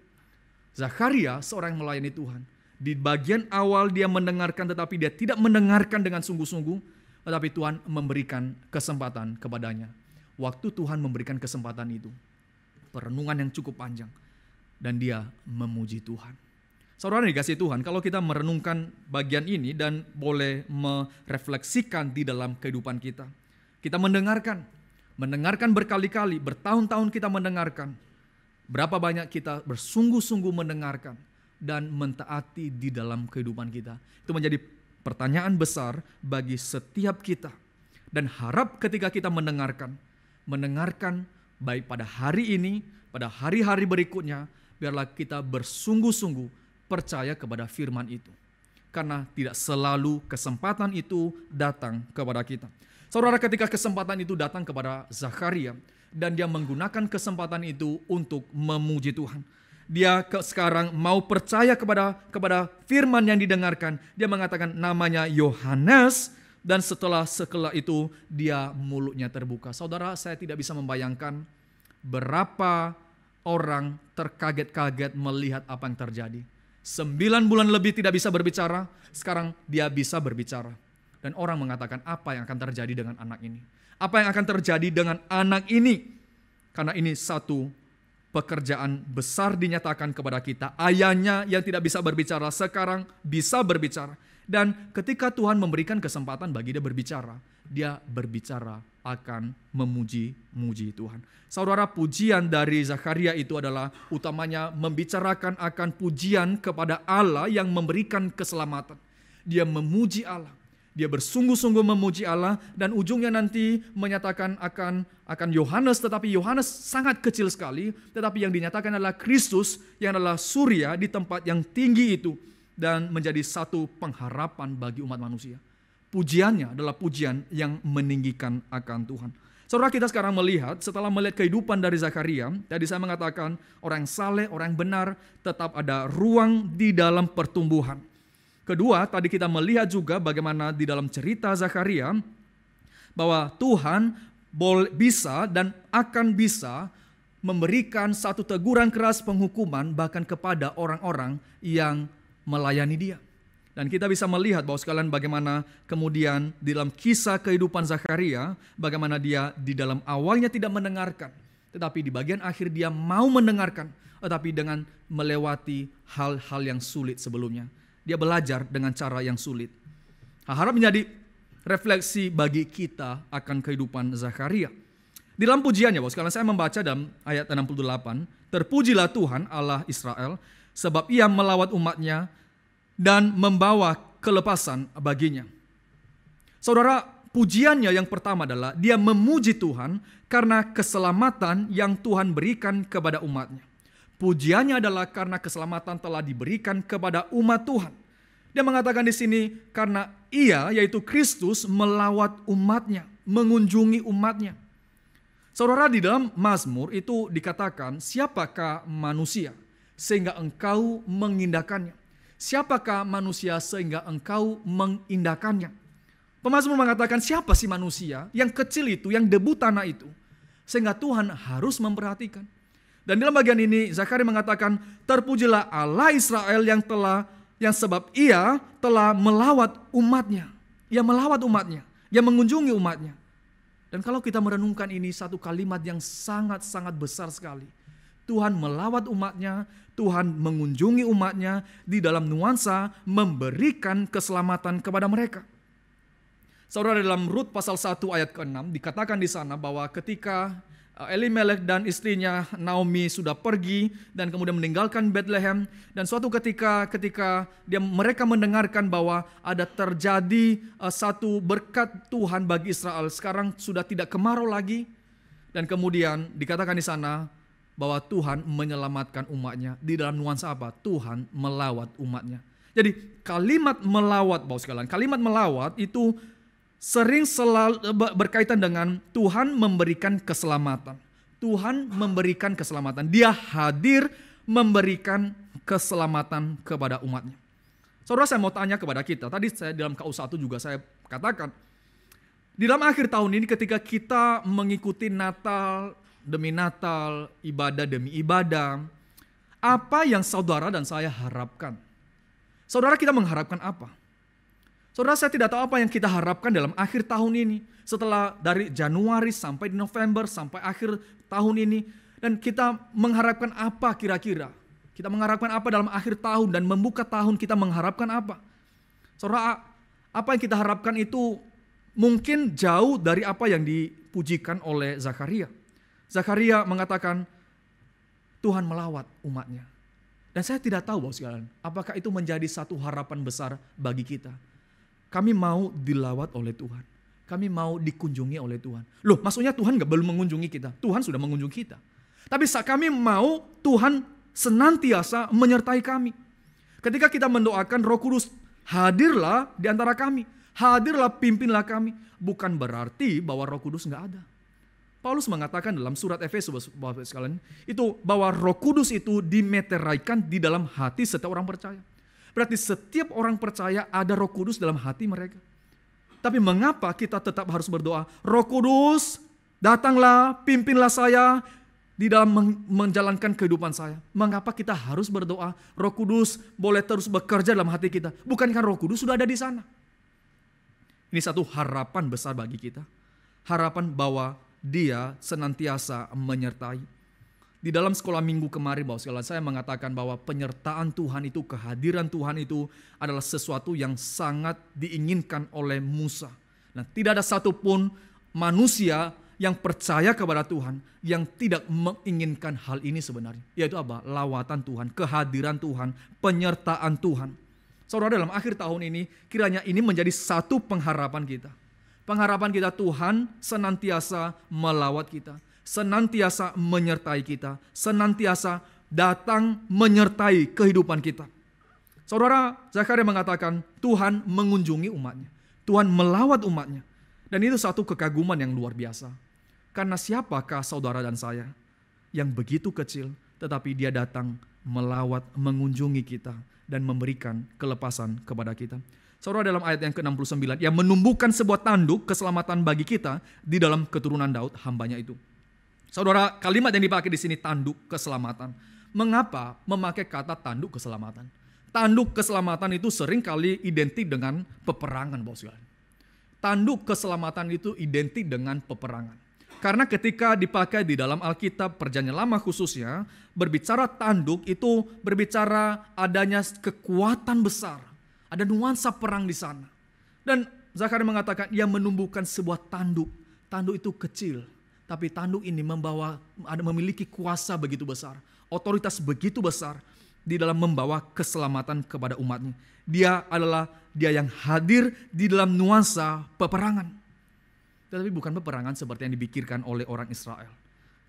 Zakaria seorang melayani Tuhan. Di bagian awal dia mendengarkan tetapi dia tidak mendengarkan dengan sungguh-sungguh. Tetapi Tuhan memberikan kesempatan kepadanya. Waktu Tuhan memberikan kesempatan itu, perenungan yang cukup panjang. Dan dia memuji Tuhan. Saudara dikasih Tuhan, kalau kita merenungkan bagian ini dan boleh merefleksikan di dalam kehidupan kita. Kita mendengarkan berkali-kali, bertahun-tahun kita mendengarkan. Berapa banyak kita bersungguh-sungguh mendengarkan dan mentaati di dalam kehidupan kita. Itu menjadi pertanyaan besar bagi setiap kita. Dan harap ketika kita mendengarkan baik pada hari ini, pada hari-hari berikutnya, biarlah kita bersungguh-sungguh percaya kepada firman itu. Karena tidak selalu kesempatan itu datang kepada kita. Saudara, ketika kesempatan itu datang kepada Zakaria dan dia menggunakan kesempatan itu untuk memuji Tuhan. Dia sekarang mau percaya kepada firman yang didengarkan. Dia mengatakan namanya Yohanes dan setelah itu dia mulutnya terbuka. Saudara, saya tidak bisa membayangkan berapa orang terkaget-kaget melihat apa yang terjadi. 9 bulan lebih tidak bisa berbicara, sekarang dia bisa berbicara. Dan orang mengatakan apa yang akan terjadi dengan anak ini? Apa yang akan terjadi dengan anak ini? Karena ini satu pekerjaan besar dinyatakan kepada kita. Ayahnya yang tidak bisa berbicara sekarang bisa berbicara. Dan ketika Tuhan memberikan kesempatan bagi dia berbicara akan memuji Tuhan. Saudara, pujian dari Zakaria itu adalah utamanya membicarakan akan pujian kepada Allah yang memberikan keselamatan. Dia memuji Allah. Dia bersungguh-sungguh memuji Allah dan ujungnya nanti menyatakan akan Yohanes, tetapi Yohanes sangat kecil sekali, tetapi yang dinyatakan adalah Kristus yang adalah surya di tempat yang tinggi itu dan menjadi satu pengharapan bagi umat manusia. Pujiannya adalah pujian yang meninggikan akan Tuhan. Saudara, kita sekarang setelah melihat kehidupan dari Zakaria, tadi saya mengatakan orang saleh, orang benar, tetap ada ruang di dalam pertumbuhan. Kedua, tadi kita melihat juga bagaimana di dalam cerita Zakaria, bahwa Tuhan bisa dan akan bisa memberikan satu teguran keras penghukuman bahkan kepada orang-orang yang melayani dia. Dan kita bisa melihat bahwa sekalian bagaimana kemudian di dalam kisah kehidupan Zakaria, bagaimana dia di dalam awalnya tidak mendengarkan, tetapi di bagian akhir dia mau mendengarkan, tetapi dengan melewati hal-hal yang sulit sebelumnya. Dia belajar dengan cara yang sulit. Harap menjadi refleksi bagi kita akan kehidupan Zakaria. Di dalam pujiannya, bahwa sekalian saya membaca dalam ayat 68, terpujilah Tuhan Allah Israel, sebab ia melawat umatnya, dan membawa kelepasan baginya. Saudara, pujiannya yang pertama adalah dia memuji Tuhan karena keselamatan yang Tuhan berikan kepada umatnya. Pujiannya adalah karena keselamatan telah diberikan kepada umat Tuhan. Dia mengatakan di sini karena ia, yaitu Kristus, melawat umatnya, mengunjungi umatnya. Saudara, di dalam Mazmur itu dikatakan, siapakah manusia sehingga engkau mengindahkannya? Siapakah manusia sehingga engkau mengindahkannya? Pemazmur mengatakan siapa sih manusia yang kecil itu, yang debu tanah itu, sehingga Tuhan harus memperhatikan. Dan dalam bagian ini Zakaria mengatakan terpujilah Allah Israel yang sebab ia telah melawat umatnya. Ia melawat umatnya, ia mengunjungi umatnya. Dan kalau kita merenungkan ini satu kalimat yang sangat-sangat besar sekali. Tuhan melawat umatnya, Tuhan mengunjungi umatnya di dalam nuansa memberikan keselamatan kepada mereka. Saudara, dalam Rut pasal 1 ayat ke-6 dikatakan di sana bahwa ketika Elimelek dan istrinya Naomi sudah pergi dan kemudian meninggalkan Bethlehem. Dan suatu ketika mereka mendengarkan bahwa ada terjadi satu berkat Tuhan bagi Israel. Sekarang sudah tidak kemarau lagi. Dan kemudian dikatakan di sana bahwa Tuhan menyelamatkan umatnya. Di dalam nuansa apa? Tuhan melawat umatnya. Jadi kalimat melawat, Bapak sekalian, kalimat melawat itu sering selalu berkaitan dengan Tuhan memberikan keselamatan. Tuhan memberikan keselamatan. Dia hadir memberikan keselamatan kepada umatnya. Saudara, saya mau tanya kepada kita. Tadi saya dalam KU1 juga saya katakan. Di dalam akhir tahun ini ketika kita mengikuti Natal demi Natal, ibadah demi ibadah. Apa yang saudara dan saya harapkan? Saudara, kita mengharapkan apa? Saudara, saya tidak tahu apa yang kita harapkan dalam akhir tahun ini. Setelah dari Januari sampai November sampai akhir tahun ini. Dan kita mengharapkan apa kira-kira? Kita mengharapkan apa dalam akhir tahun dan membuka tahun kita mengharapkan apa? Saudara, apa yang kita harapkan itu mungkin jauh dari apa yang dipujikan oleh Zakaria. Zakaria mengatakan Tuhan melawat umatnya. Dan saya tidak tahu, Bapak sekalian, apakah itu menjadi satu harapan besar bagi kita. Kami mau dilawat oleh Tuhan. Kami mau dikunjungi oleh Tuhan. Loh, maksudnya Tuhan belum mengunjungi kita. Tuhan sudah mengunjungi kita. Tapi kami mau Tuhan senantiasa menyertai kami. Ketika kita mendoakan Roh Kudus, hadirlah di antara kami. Hadirlah, pimpinlah kami. Bukan berarti bahwa Roh Kudus nggak ada. Paulus mengatakan dalam surat Efesus, Bapak sekalian, itu bahwa Roh Kudus itu dimeteraikan di dalam hati setiap orang percaya. Berarti setiap orang percaya ada Roh Kudus dalam hati mereka. Tapi mengapa kita tetap harus berdoa? Roh Kudus, datanglah, pimpinlah saya di dalam menjalankan kehidupan saya. Mengapa kita harus berdoa? Roh Kudus boleh terus bekerja dalam hati kita. Bukankah Roh Kudus sudah ada di sana? Ini satu harapan besar bagi kita. Harapan bahwa Dia senantiasa menyertai. Di dalam sekolah minggu kemarin, Bapak sekalian, saya mengatakan bahwa penyertaan Tuhan itu, kehadiran Tuhan itu adalah sesuatu yang sangat diinginkan oleh Musa. Nah, tidak ada satupun manusia yang percaya kepada Tuhan yang tidak menginginkan hal ini sebenarnya. Yaitu apa? Lawatan Tuhan, kehadiran Tuhan, penyertaan Tuhan. Saudara, dalam akhir tahun ini, kiranya ini menjadi satu pengharapan kita. Pengharapan kita, Tuhan senantiasa melawat kita. Senantiasa menyertai kita, senantiasa datang menyertai kehidupan kita. Saudara, Zakaria mengatakan Tuhan mengunjungi umatnya. Tuhan melawat umatnya. Dan itu satu kekaguman yang luar biasa. Karena siapakah saudara dan saya yang begitu kecil tetapi Dia datang melawat, mengunjungi kita dan memberikan kelepasan kepada kita. Saudara, dalam ayat yang ke-69, yang menumbuhkan sebuah tanduk keselamatan bagi kita di dalam keturunan Daud, hambanya itu. Saudara, kalimat yang dipakai di sini tanduk keselamatan. Mengapa memakai kata tanduk keselamatan? Tanduk keselamatan itu seringkali identik dengan peperangan, Bapak sekalian. Tanduk keselamatan itu identik dengan peperangan. Karena ketika dipakai di dalam Alkitab Perjanjian Lama khususnya, berbicara tanduk itu berbicara adanya kekuatan besar. Ada nuansa perang di sana. Dan Zakaria mengatakan ia menumbuhkan sebuah tanduk. Tanduk itu kecil. Tapi tanduk ini memiliki kuasa begitu besar, otoritas begitu besar di dalam membawa keselamatan kepada umatnya. Dia adalah Dia yang hadir di dalam nuansa peperangan. Tetapi bukan peperangan seperti yang dipikirkan oleh orang Israel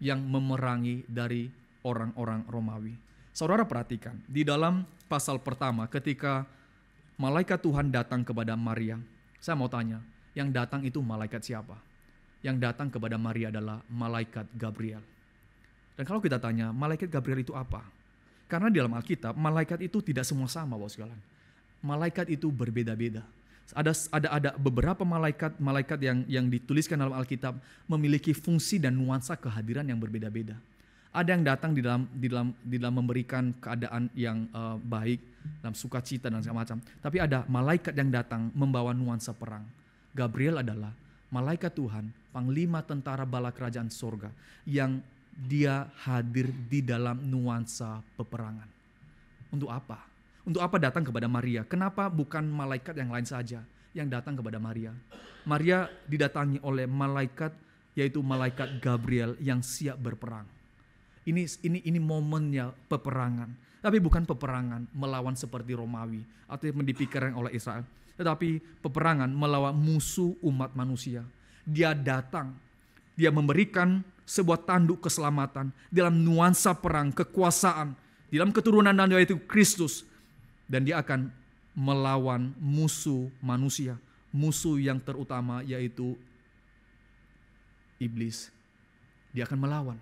yang memerangi dari orang-orang Romawi. Saudara perhatikan, di dalam pasal pertama ketika malaikat Tuhan datang kepada Maria, saya mau tanya, yang datang itu malaikat siapa? Yang datang kepada Maria adalah malaikat Gabriel. Dan kalau kita tanya, malaikat Gabriel itu apa? Karena di dalam Alkitab, malaikat itu tidak semua sama, Bapak sekalian. Malaikat itu berbeda-beda. Ada beberapa malaikat yang dituliskan dalam Alkitab memiliki fungsi dan nuansa kehadiran yang berbeda-beda. Ada yang datang di dalam memberikan keadaan yang baik, dalam sukacita dan segala macam. Tapi ada malaikat yang datang membawa nuansa perang. Gabriel adalah malaikat Tuhan, panglima tentara bala kerajaan sorga, yang Dia hadir di dalam nuansa peperangan. Untuk apa? Untuk apa datang kepada Maria? Kenapa bukan malaikat yang lain saja yang datang kepada Maria? Maria didatangi oleh malaikat yaitu malaikat Gabriel yang siap berperang. Ini momennya peperangan. Tapi bukan peperangan melawan seperti Romawi atau yang dipikirkan oleh Israel. Tetapi peperangan melawan musuh umat manusia. Dia datang, dia memberikan sebuah tanduk keselamatan dalam nuansa perang, kekuasaan, dalam keturunan dan yaitu Kristus. Dan dia akan melawan musuh manusia. Musuh yang terutama yaitu iblis. Dia akan melawan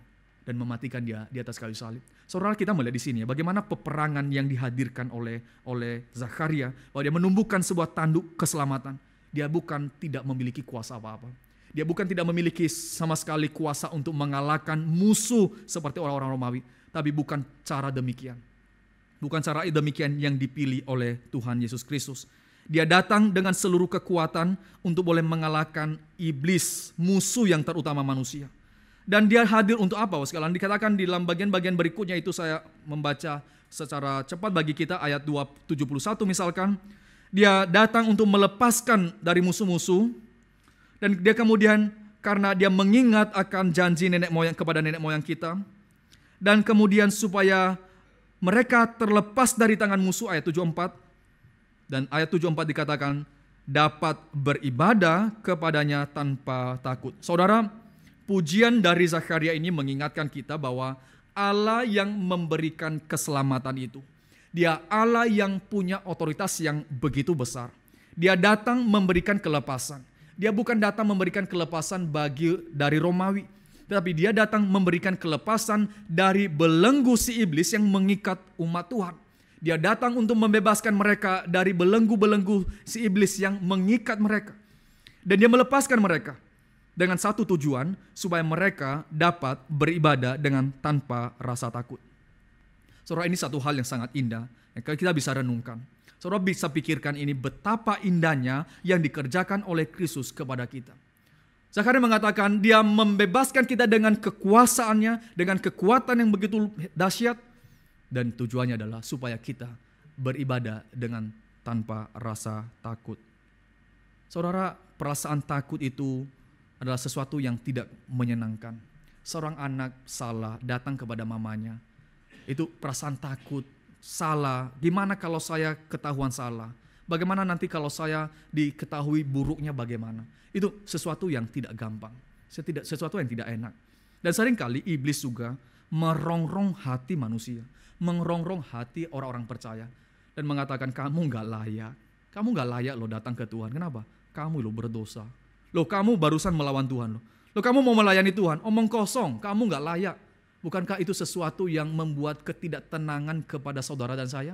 dan mematikan dia di atas kayu salib. Saudara, kita melihat di sini ya, bagaimana peperangan yang dihadirkan oleh Zakaria, bahwa dia menumbuhkan sebuah tanduk keselamatan. Dia bukan tidak memiliki kuasa apa-apa. Dia bukan tidak memiliki sama sekali kuasa untuk mengalahkan musuh seperti orang-orang Romawi. Tapi bukan cara demikian. Bukan cara demikian yang dipilih oleh Tuhan Yesus Kristus. Dia datang dengan seluruh kekuatan untuk boleh mengalahkan iblis, musuh yang terutama manusia. Dan dia hadir untuk apa? Sekalian dikatakan di dalam bagian-bagian berikutnya itu saya membaca secara cepat bagi kita ayat 71 misalkan. Dia datang untuk melepaskan dari musuh-musuh. Dan dia kemudian karena dia mengingat akan janji nenek moyang kepada nenek moyang kita. Dan kemudian supaya mereka terlepas dari tangan musuh ayat 74. Dan ayat 74 dikatakan dapat beribadah kepadanya tanpa takut. Saudara, pujian dari Zakaria ini mengingatkan kita bahwa Allah yang memberikan keselamatan itu. Dia Allah yang punya otoritas yang begitu besar. Dia datang memberikan kelepasan. Dia bukan datang memberikan kelepasan dari Romawi. Tetapi dia datang memberikan kelepasan dari belenggu si iblis yang mengikat umat Tuhan. Dia datang untuk membebaskan mereka dari belenggu-belenggu si iblis yang mengikat mereka. Dan dia melepaskan mereka dengan satu tujuan, supaya mereka dapat beribadah dengan tanpa rasa takut. Saudara, ini satu hal yang sangat indah yang kita bisa renungkan. Saudara bisa pikirkan ini betapa indahnya yang dikerjakan oleh Kristus kepada kita. Zakaria mengatakan dia membebaskan kita dengan kekuasaannya, dengan kekuatan yang begitu dahsyat. Dan tujuannya adalah supaya kita beribadah dengan tanpa rasa takut. Saudara, perasaan takut itu adalah sesuatu yang tidak menyenangkan. Seorang anak salah datang kepada mamanya. Itu perasaan takut, salah. Gimana kalau saya ketahuan salah? Bagaimana nanti kalau saya diketahui buruknya bagaimana? Itu sesuatu yang tidak gampang. Sesuatu yang tidak enak. Dan seringkali iblis juga merongrong hati manusia. Mengerongrong hati orang-orang percaya. Dan mengatakan kamu gak layak. Kamu gak layak loh datang ke Tuhan. Kenapa? Kamu loh berdosa. Loh kamu barusan melawan Tuhan loh. Loh kamu mau melayani Tuhan. Omong kosong. Kamu gak layak. Bukankah itu sesuatu yang membuat ketidaktenangan kepada saudara dan saya?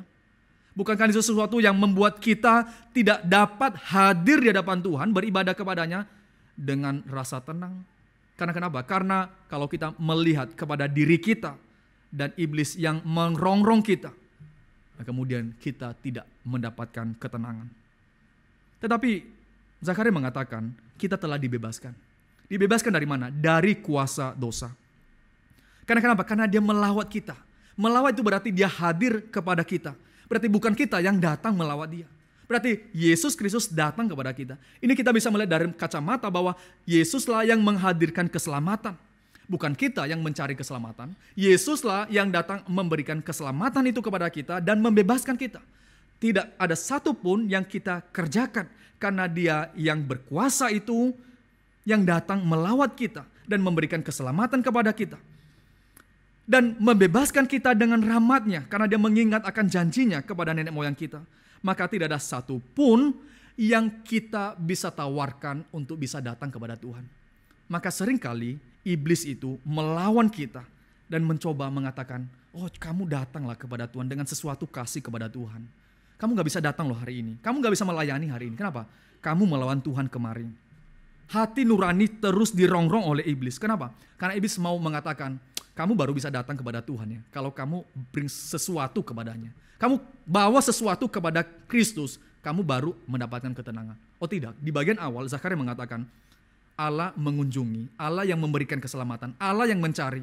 Bukankah itu sesuatu yang membuat kita tidak dapat hadir di hadapan Tuhan, beribadah kepadanya dengan rasa tenang? Karena kenapa? Karena kalau kita melihat kepada diri kita dan iblis yang merongrong kita, kemudian kita tidak mendapatkan ketenangan. Tetapi Zakaria mengatakan kita telah dibebaskan. Dibebaskan dari mana? Dari kuasa dosa. Karena kenapa? Karena dia melawat kita. Melawat itu berarti dia hadir kepada kita. Berarti bukan kita yang datang melawat dia. Berarti Yesus Kristus datang kepada kita. Ini kita bisa melihat dari kacamata bahwa Yesuslah yang menghadirkan keselamatan. Bukan kita yang mencari keselamatan. Yesuslah yang datang memberikan keselamatan itu kepada kita dan membebaskan kita. Tidak ada satupun yang kita kerjakan. Karena dia yang berkuasa itu yang datang melawat kita dan memberikan keselamatan kepada kita. Dan membebaskan kita dengan rahmat-Nya karena dia mengingat akan janjinya kepada nenek moyang kita. Maka tidak ada satupun yang kita bisa tawarkan untuk bisa datang kepada Tuhan. Maka seringkali iblis itu melawan kita dan mencoba mengatakan, oh kamu datanglah kepada Tuhan dengan sesuatu kasih kepada Tuhan. Kamu gak bisa datang loh hari ini. Kamu gak bisa melayani hari ini. Kenapa? Kamu melawan Tuhan kemarin. Hati nurani terus dirongrong oleh iblis. Kenapa? Karena iblis mau mengatakan, kamu baru bisa datang kepada Tuhan ya kalau kamu bring sesuatu kepadanya. Kamu bawa sesuatu kepada Kristus, kamu baru mendapatkan ketenangan. Oh tidak, di bagian awal Zakaria mengatakan Allah mengunjungi, Allah yang memberikan keselamatan, Allah yang mencari.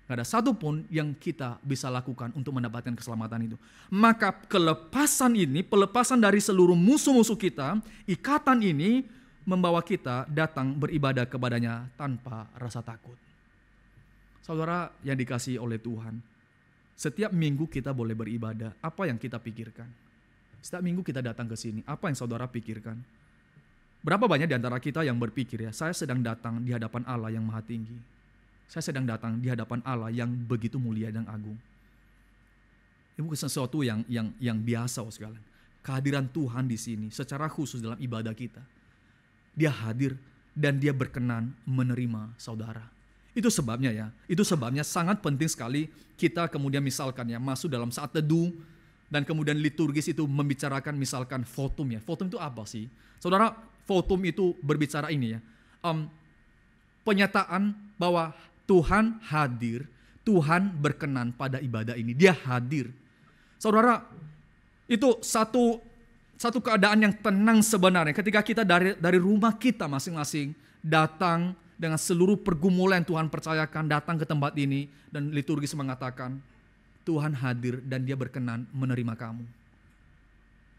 Gak ada satupun yang kita bisa lakukan untuk mendapatkan keselamatan itu. Maka pelepasan dari seluruh musuh-musuh kita, ikatan ini membawa kita datang beribadah kepadanya tanpa rasa takut. Saudara yang dikasihi oleh Tuhan, setiap minggu kita boleh beribadah. Apa yang kita pikirkan? Setiap minggu kita datang ke sini, apa yang saudara pikirkan? Berapa banyak di antara kita yang berpikir, ya, saya sedang datang di hadapan Allah yang Maha Tinggi. Saya sedang datang di hadapan Allah yang begitu mulia dan agung. Ini bukan sesuatu yang biasa, sekalian. Kehadiran Tuhan di sini secara khusus dalam ibadah kita. Dia hadir dan dia berkenan menerima saudara. Itu sebabnya sangat penting sekali kita kemudian misalkan ya masuk dalam saat teduh dan kemudian liturgis itu membicarakan misalkan votum ya. Votum itu apa sih? Saudara, votum itu berbicara ini ya. Penyataan bahwa Tuhan hadir, Tuhan berkenan pada ibadah ini. Dia hadir. Saudara, itu satu keadaan yang tenang sebenarnya ketika kita dari rumah kita masing-masing datang dengan seluruh pergumulan yang Tuhan percayakan, datang ke tempat ini dan liturgis mengatakan Tuhan hadir dan dia berkenan menerima kamu.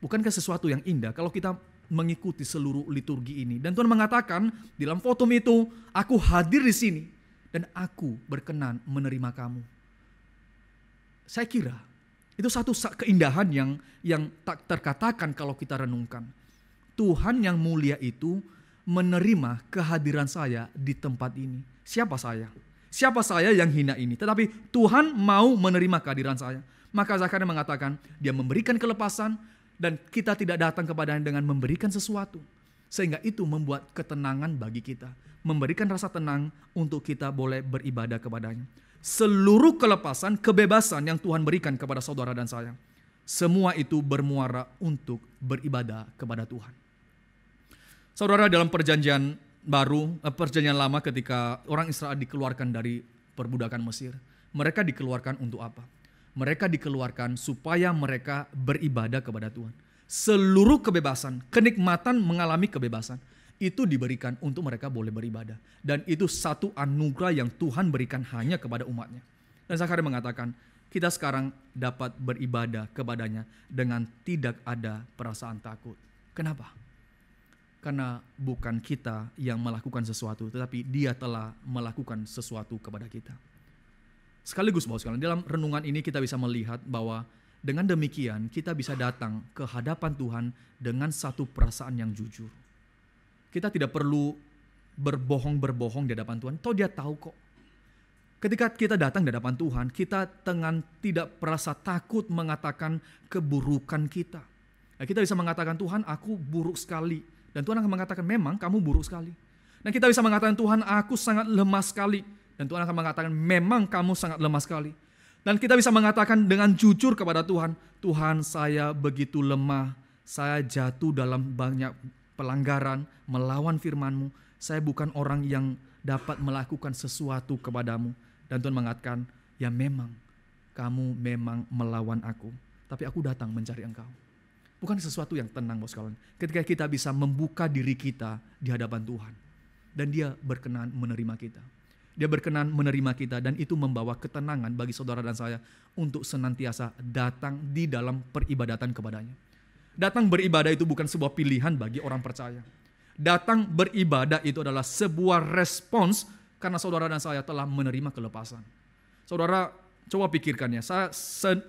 Bukankah sesuatu yang indah kalau kita mengikuti seluruh liturgi ini? Dan Tuhan mengatakan di dalam votum itu, aku hadir di sini dan aku berkenan menerima kamu. Saya kira itu satu keindahan yang tak terkatakan kalau kita renungkan. Tuhan yang mulia itu menerima kehadiran saya di tempat ini. Siapa saya? Siapa saya yang hina ini? Tetapi Tuhan mau menerima kehadiran saya. Maka Zakharia mengatakan dia memberikan kelepasan dan kita tidak datang kepadanya dengan memberikan sesuatu. Sehingga itu membuat ketenangan bagi kita. Memberikan rasa tenang untuk kita boleh beribadah kepadanya. Seluruh kelepasan, kebebasan yang Tuhan berikan kepada saudara dan saya. Semua itu bermuara untuk beribadah kepada Tuhan. Saudara, dalam perjanjian lama ketika orang Israel dikeluarkan dari perbudakan Mesir, mereka dikeluarkan untuk apa? Mereka dikeluarkan supaya mereka beribadah kepada Tuhan. Seluruh kebebasan, kenikmatan mengalami kebebasan, itu diberikan untuk mereka boleh beribadah. Dan itu satu anugerah yang Tuhan berikan hanya kepada umatnya. Dan Zakharia mengatakan, kita sekarang dapat beribadah kepadanya dengan tidak ada perasaan takut. Kenapa? Karena bukan kita yang melakukan sesuatu, tetapi dia telah melakukan sesuatu kepada kita. Sekaligus Bapak sekalian, dalam renungan ini kita bisa melihat bahwa dengan demikian kita bisa datang ke hadapan Tuhan dengan satu perasaan yang jujur. Kita tidak perlu berbohong di hadapan Tuhan, toh dia tahu kok. Ketika kita datang di hadapan Tuhan, kita dengan tidak merasa takut mengatakan keburukan kita. Nah, kita bisa mengatakan, Tuhan aku buruk sekali. Dan Tuhan akan mengatakan, memang kamu buruk sekali. Dan kita bisa mengatakan, Tuhan aku sangat lemah sekali. Dan Tuhan akan mengatakan, memang kamu sangat lemah sekali. Dan kita bisa mengatakan dengan jujur kepada Tuhan, Tuhan saya begitu lemah. Saya jatuh dalam banyak pelanggaran, melawan firman-Mu. Saya bukan orang yang dapat melakukan sesuatu kepadamu. Dan Tuhan mengatakan, ya memang kamu memang melawan aku. Tapi aku datang mencari engkau. Bukan sesuatu yang tenang, Bos kawan. Ketika kita bisa membuka diri kita di hadapan Tuhan. Dan dia berkenan menerima kita. Dia berkenan menerima kita dan itu membawa ketenangan bagi saudara dan saya untuk senantiasa datang di dalam peribadatan kepadanya. Datang beribadah itu bukan sebuah pilihan bagi orang percaya. Datang beribadah itu adalah sebuah respons karena saudara dan saya telah menerima kelepasan. Saudara, coba pikirkan ya, saya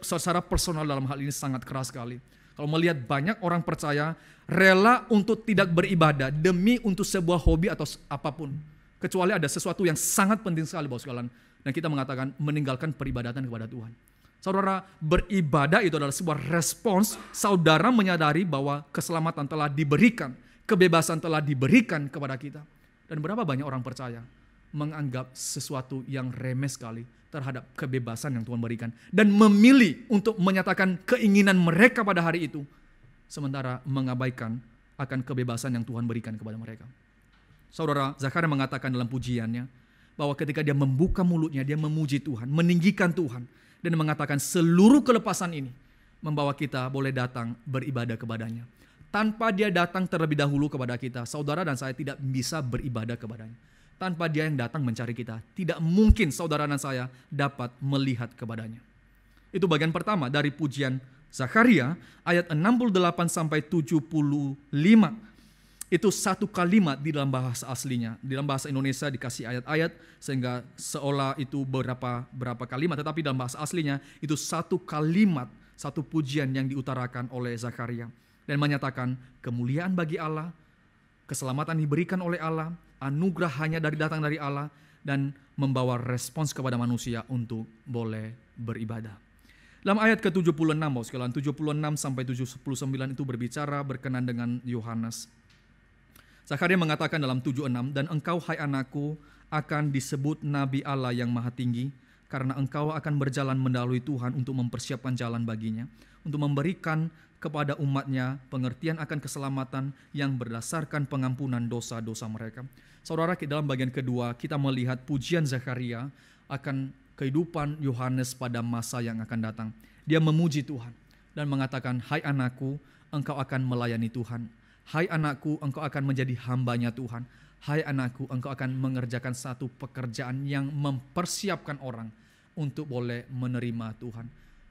secara personal dalam hal ini sangat keras sekali. Kalau melihat banyak orang percaya rela untuk tidak beribadah demi untuk sebuah hobi atau apapun. Kecuali ada sesuatu yang sangat penting sekali Bapak sekalian. Dan kita mengatakan meninggalkan peribadatan kepada Tuhan. Saudara, beribadah itu adalah sebuah respons saudara menyadari bahwa keselamatan telah diberikan. Kebebasan telah diberikan kepada kita. Dan berapa banyak orang percaya menganggap sesuatu yang remeh sekali terhadap kebebasan yang Tuhan berikan. Dan memilih untuk menyatakan keinginan mereka pada hari itu. Sementara mengabaikan akan kebebasan yang Tuhan berikan kepada mereka. Saudara, Zakharia mengatakan dalam pujiannya bahwa ketika dia membuka mulutnya, dia memuji Tuhan, meninggikan Tuhan. Dan mengatakan seluruh kelepasan ini membawa kita boleh datang beribadah kepadanya. Tanpa dia datang terlebih dahulu kepada kita, saudara dan saya tidak bisa beribadah kepadanya. Tanpa dia yang datang mencari kita, tidak mungkin saudara dan saya dapat melihat kepadanya. Itu bagian pertama dari pujian Zakharia ayat 68 sampai 75. itu satu kalimat di dalam bahasa aslinya. Di dalam bahasa Indonesia dikasih ayat-ayat sehingga seolah itu berapa kalimat, tetapi dalam bahasa aslinya itu satu kalimat, satu pujian yang diutarakan oleh Zakaria dan menyatakan kemuliaan bagi Allah, keselamatan diberikan oleh Allah, anugerah hanya datang dari Allah, dan membawa respons kepada manusia untuk boleh beribadah. Dalam ayat ke-76, Bapak sekalian, 76 sampai 79 itu berkenan dengan Yohanes. Zakaria mengatakan dalam 76, dan engkau hai anakku akan disebut Nabi Allah yang Maha Tinggi, karena engkau akan berjalan mendahului Tuhan untuk mempersiapkan jalan baginya, untuk memberikan kepada umatnya pengertian akan keselamatan yang berdasarkan pengampunan dosa-dosa mereka. Saudara, dalam bagian kedua kita melihat pujian Zakaria akan kehidupan Yohanes pada masa yang akan datang. Dia memuji Tuhan dan mengatakan, hai anakku, engkau akan melayani Tuhan. Hai anakku, engkau akan menjadi hambanya Tuhan. Hai anakku, engkau akan mengerjakan satu pekerjaan yang mempersiapkan orang untuk boleh menerima Tuhan.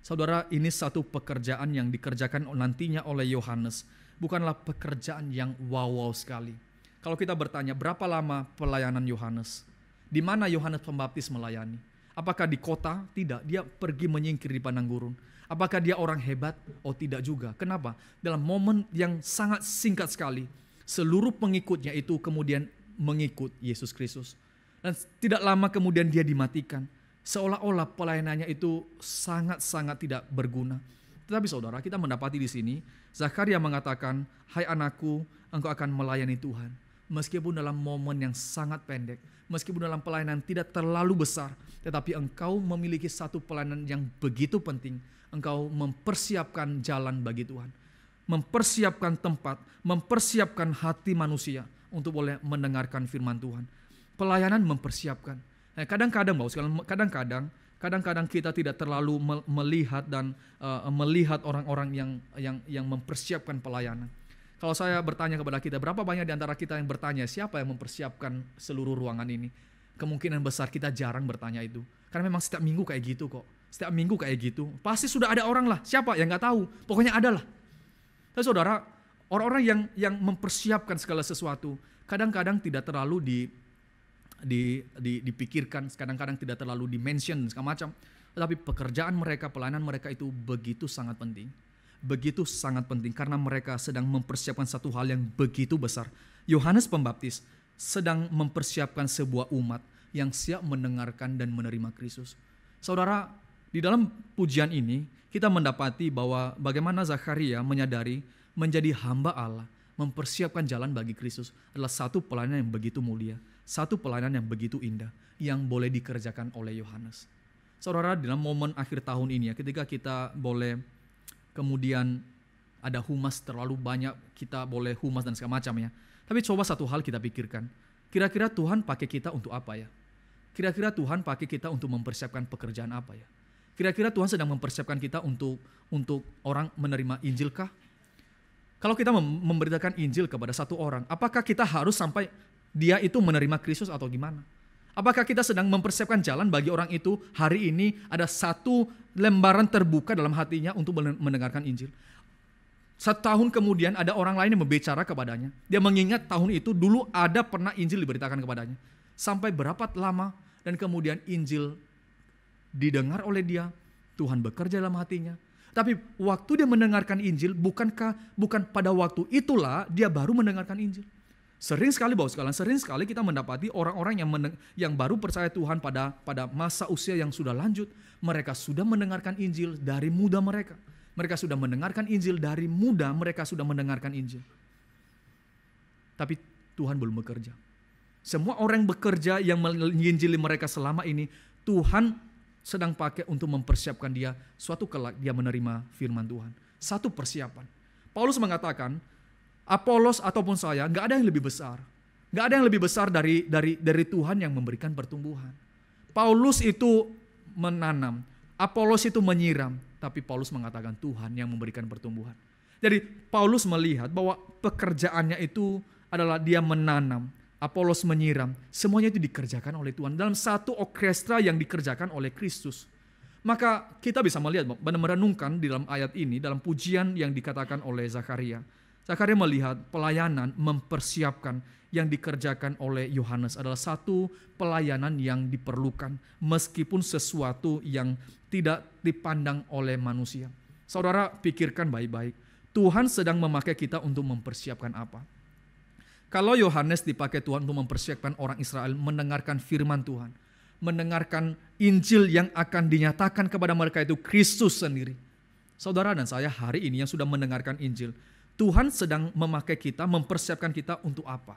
Saudara, ini satu pekerjaan yang dikerjakan nantinya oleh Yohanes. Bukanlah pekerjaan yang wow sekali. Kalau kita bertanya, berapa lama pelayanan Yohanes? Di mana Yohanes Pembaptis melayani? Apakah di kota? Tidak, dia pergi menyingkir di padang gurun. Apakah dia orang hebat? Oh tidak juga. Kenapa? Dalam momen yang sangat singkat sekali, seluruh pengikutnya itu kemudian mengikut Yesus Kristus. Dan tidak lama kemudian dia dimatikan. Seolah-olah pelayanannya itu sangat-sangat tidak berguna. Tetapi saudara, kita mendapati di sini, Zakaria mengatakan, hai anakku, engkau akan melayani Tuhan. Meskipun dalam momen yang sangat pendek, meskipun dalam pelayanan tidak terlalu besar, tetapi engkau memiliki satu pelayanan yang begitu penting. Engkau mempersiapkan jalan bagi Tuhan, mempersiapkan tempat, mempersiapkan hati manusia untuk boleh mendengarkan firman Tuhan. Pelayanan mempersiapkan. Kadang-kadang kita tidak terlalu melihat dan melihat orang-orang yang mempersiapkan pelayanan. Kalau saya bertanya kepada kita, berapa banyak di antara kita yang bertanya, siapa yang mempersiapkan seluruh ruangan ini? Kemungkinan besar kita jarang bertanya itu. Karena memang setiap minggu kayak gitu kok. Setiap minggu kayak gitu. Pasti sudah ada orang lah. Siapa yang gak tahu? Pokoknya ada lah. Tapi saudara, orang-orang yang mempersiapkan segala sesuatu, kadang-kadang tidak terlalu dipikirkan, kadang-kadang tidak terlalu di-mention dan segala macam. Tetapi pekerjaan mereka, pelayanan mereka itu begitu sangat penting. Begitu sangat penting karena mereka sedang mempersiapkan satu hal yang begitu besar. Yohanes Pembaptis sedang mempersiapkan sebuah umat yang siap mendengarkan dan menerima Kristus. Saudara, di dalam pujian ini kita mendapati bahwa bagaimana Zakaria menyadari menjadi hamba Allah, mempersiapkan jalan bagi Kristus adalah satu pelayanan yang begitu mulia, satu pelayanan yang begitu indah yang boleh dikerjakan oleh Yohanes. Saudara, dalam momen akhir tahun ini ya, ketika kita boleh kemudian ada humas terlalu banyak, kita boleh humas dan segala macam ya. Tapi coba satu hal kita pikirkan, kira-kira Tuhan pakai kita untuk apa ya? Kira-kira Tuhan pakai kita untuk mempersiapkan pekerjaan apa ya? Kira-kira Tuhan sedang mempersiapkan kita untuk orang menerima Injil kah? Kalau kita memberitakan Injil kepada satu orang, apakah kita harus sampai dia itu menerima Kristus atau gimana? Apakah kita sedang mempersiapkan jalan bagi orang itu hari ini ada satu lembaran terbuka dalam hatinya untuk mendengarkan Injil? 1 tahun kemudian ada orang lain yang berbicara kepadanya. Dia mengingat tahun itu dulu ada pernah Injil diberitakan kepadanya. Sampai berapa lama dan kemudian Injil didengar oleh dia, Tuhan bekerja dalam hatinya. Tapi waktu dia mendengarkan Injil, bukan pada waktu itulah dia baru mendengarkan Injil. Sering sekali Bapak sekalian, sering sekali kita mendapati orang-orang yang baru percaya Tuhan pada masa usia yang sudah lanjut, mereka sudah mendengarkan Injil dari muda mereka. Mereka sudah mendengarkan Injil dari muda, mereka sudah mendengarkan Injil. Tapi Tuhan belum bekerja. Semua orang bekerja yang menginjili mereka selama ini, Tuhan sedang pakai untuk mempersiapkan dia suatu kelak dia menerima firman Tuhan. Satu persiapan. Paulus mengatakan, Apolos ataupun saya, gak ada yang lebih besar. Gak ada yang lebih besar dari Tuhan yang memberikan pertumbuhan. Paulus itu menanam, Apolos itu menyiram, tapi Paulus mengatakan Tuhan yang memberikan pertumbuhan. Jadi Paulus melihat bahwa pekerjaannya itu adalah dia menanam, Apolos menyiram, semuanya itu dikerjakan oleh Tuhan dalam satu orkestra yang dikerjakan oleh Kristus. Maka kita bisa melihat, merenungkan di dalam ayat ini, dalam pujian yang dikatakan oleh Zakaria. Zakaria melihat pelayanan mempersiapkan yang dikerjakan oleh Yohanes adalah satu pelayanan yang diperlukan meskipun sesuatu yang tidak dipandang oleh manusia. Saudara pikirkan baik-baik, Tuhan sedang memakai kita untuk mempersiapkan apa? Kalau Yohanes dipakai Tuhan untuk mempersiapkan orang Israel mendengarkan firman Tuhan, mendengarkan Injil yang akan dinyatakan kepada mereka itu Kristus sendiri. Saudara dan saya hari ini yang sudah mendengarkan Injil, Tuhan sedang memakai kita, mempersiapkan kita untuk apa?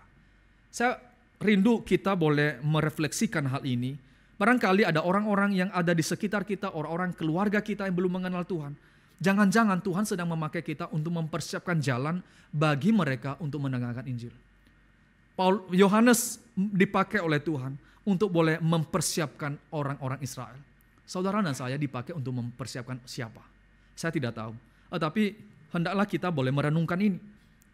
Saya rindu kita boleh merefleksikan hal ini. Barangkali ada orang-orang yang ada di sekitar kita, orang-orang keluarga kita yang belum mengenal Tuhan. Jangan-jangan Tuhan sedang memakai kita untuk mempersiapkan jalan bagi mereka untuk mendengarkan Injil. Yohanes dipakai oleh Tuhan untuk boleh mempersiapkan orang-orang Israel. Saudara dan saya dipakai untuk mempersiapkan siapa? Saya tidak tahu. Tetapi hendaklah kita boleh merenungkan ini.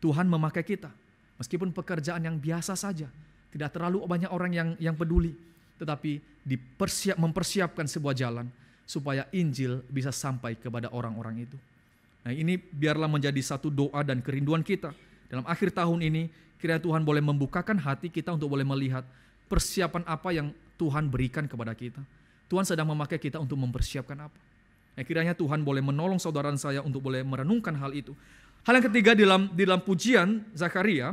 Tuhan memakai kita. Meskipun pekerjaan yang biasa saja, tidak terlalu banyak orang yang peduli, tetapi mempersiapkan sebuah jalan supaya Injil bisa sampai kepada orang-orang itu. Nah, ini biarlah menjadi satu doa dan kerinduan kita. Dalam akhir tahun ini, kiranya Tuhan boleh membukakan hati kita untuk boleh melihat persiapan apa yang Tuhan berikan kepada kita. Tuhan sedang memakai kita untuk mempersiapkan apa. Nah, kiranya Tuhan boleh menolong saudara saya untuk boleh merenungkan hal itu. Hal yang ketiga dalam pujian Zakaria,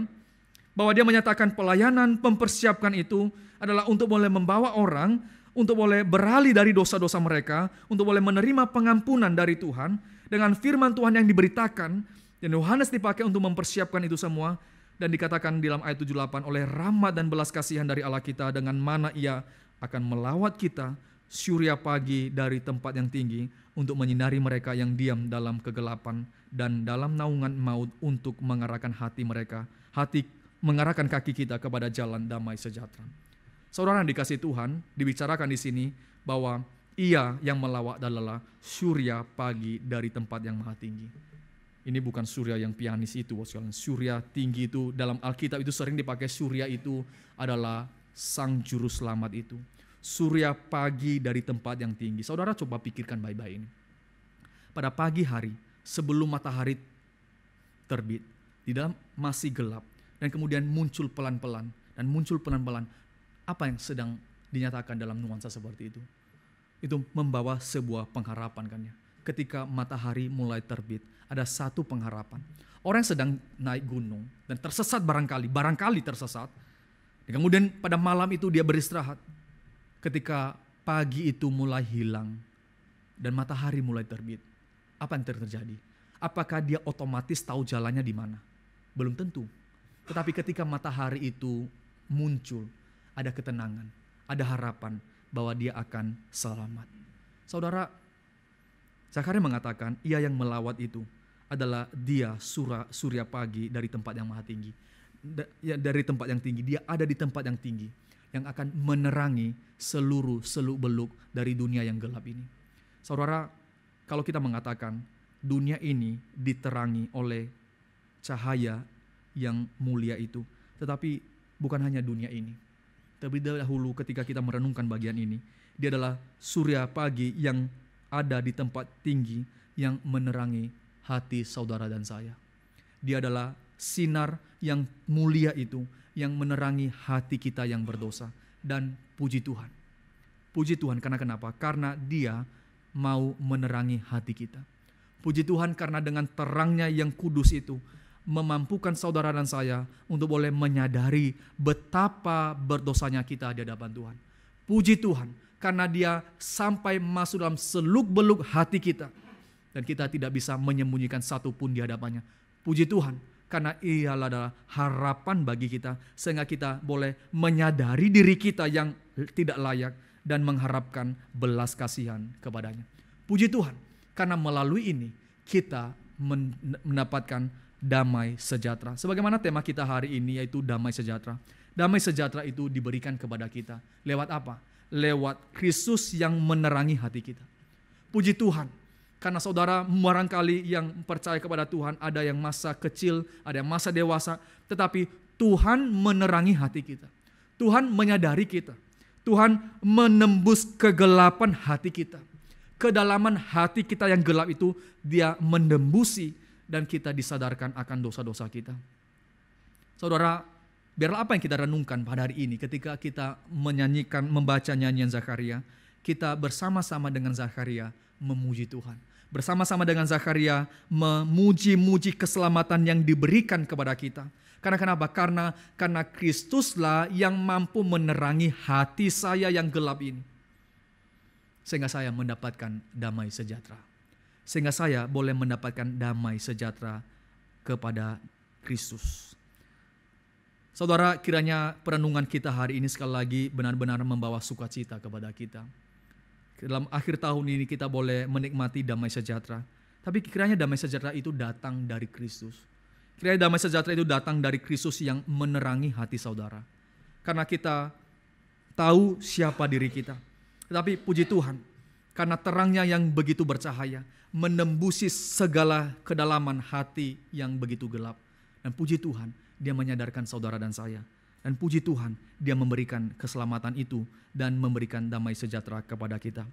bahwa dia menyatakan pelayanan mempersiapkan itu adalah untuk boleh membawa orang, untuk boleh beralih dari dosa-dosa mereka, untuk boleh menerima pengampunan dari Tuhan, dengan firman Tuhan yang diberitakan, dan Yohanes dipakai untuk mempersiapkan itu semua, dan dikatakan di dalam ayat 78, oleh rahmat dan belas kasihan dari Allah kita, dengan mana ia akan melawat kita, surya pagi dari tempat yang tinggi, untuk menyinari mereka yang diam dalam kegelapan, dan dalam naungan maut untuk mengarahkan hati mereka, mengarahkan kaki kita kepada jalan damai sejahtera. Saudara yang dikasih Tuhan, dibicarakan di sini bahwa ia yang melawat adalah surya pagi dari tempat yang maha tinggi. Ini bukan surya yang pianis itu, surya tinggi itu dalam Alkitab itu sering dipakai surya itu adalah sang juru selamat itu. Surya pagi dari tempat yang tinggi. Saudara coba pikirkan baik-baik ini. Pada pagi hari sebelum matahari terbit, di dalam masih gelap dan kemudian muncul pelan-pelan apa yang sedang dinyatakan dalam nuansa seperti itu? Itu membawa sebuah pengharapan kan ya. Ketika matahari mulai terbit, ada satu pengharapan. Orang yang sedang naik gunung dan tersesat barangkali tersesat. Dan kemudian pada malam itu dia beristirahat. Ketika pagi itu mulai hilang dan matahari mulai terbit, apa yang terjadi? Apakah dia otomatis tahu jalannya di mana? Belum tentu. Tetapi ketika matahari itu muncul, ada ketenangan, ada harapan bahwa dia akan selamat. Saudara, Zakaria mengatakan ia yang melawat itu adalah dia surya pagi dari tempat yang maha tinggi. Dari tempat yang tinggi, dia ada di tempat yang tinggi yang akan menerangi seluruh seluk-beluk dari dunia yang gelap ini. Saudara, kalau kita mengatakan dunia ini diterangi oleh cahaya yang mulia itu, tetapi bukan hanya dunia ini. Terlebih dahulu ketika kita merenungkan bagian ini, dia adalah surya pagi yang ada di tempat tinggi yang menerangi hati saudara dan saya. Dia adalah sinar yang mulia itu yang menerangi hati kita yang berdosa. Dan puji Tuhan. Puji Tuhan karena kenapa? Karena dia mau menerangi hati kita. Puji Tuhan karena dengan terangnya yang kudus itu memampukan saudara dan saya untuk boleh menyadari betapa berdosanya kita di hadapan Tuhan. Puji Tuhan karena dia sampai masuk dalam seluk-beluk hati kita dan kita tidak bisa menyembunyikan satu pun di hadapannya. Puji Tuhan karena ia adalah harapan bagi kita sehingga kita boleh menyadari diri kita yang tidak layak dan mengharapkan belas kasihan kepadanya. Puji Tuhan karena melalui ini kita mendapatkan damai sejahtera. Sebagaimana tema kita hari ini yaitu damai sejahtera. Damai sejahtera itu diberikan kepada kita. Lewat apa? Lewat Kristus yang menerangi hati kita. Puji Tuhan. Karena saudara barangkali yang percaya kepada Tuhan ada yang masa kecil, ada yang masa dewasa. Tetapi Tuhan menerangi hati kita. Tuhan menyadari kita. Tuhan menembus kegelapan hati kita. Kedalaman hati kita yang gelap itu dia menembusi dan kita disadarkan akan dosa-dosa kita. Saudara, biarlah apa yang kita renungkan pada hari ini ketika kita menyanyikan, membaca nyanyian Zakharia, kita bersama-sama dengan Zakharia memuji Tuhan. Bersama-sama dengan Zakharia memuji-muji keselamatan yang diberikan kepada kita. Karena kenapa? Karena Kristuslah yang mampu menerangi hati saya yang gelap ini. Sehingga saya mendapatkan damai sejahtera. Sehingga saya boleh mendapatkan damai sejahtera kepada Kristus. Saudara, kiranya perenungan kita hari ini sekali lagi benar-benar membawa sukacita kepada kita. Dalam akhir tahun ini kita boleh menikmati damai sejahtera. Tapi kiranya damai sejahtera itu datang dari Kristus. Kiranya damai sejahtera itu datang dari Kristus yang menerangi hati saudara. Karena kita tahu siapa diri kita. Tetapi puji Tuhan, karena terangnya yang begitu bercahaya, menembusi segala kedalaman hati yang begitu gelap. Dan puji Tuhan, Dia menyadarkan saudara dan saya. Dan puji Tuhan, Dia memberikan keselamatan itu dan memberikan damai sejahtera kepada kita.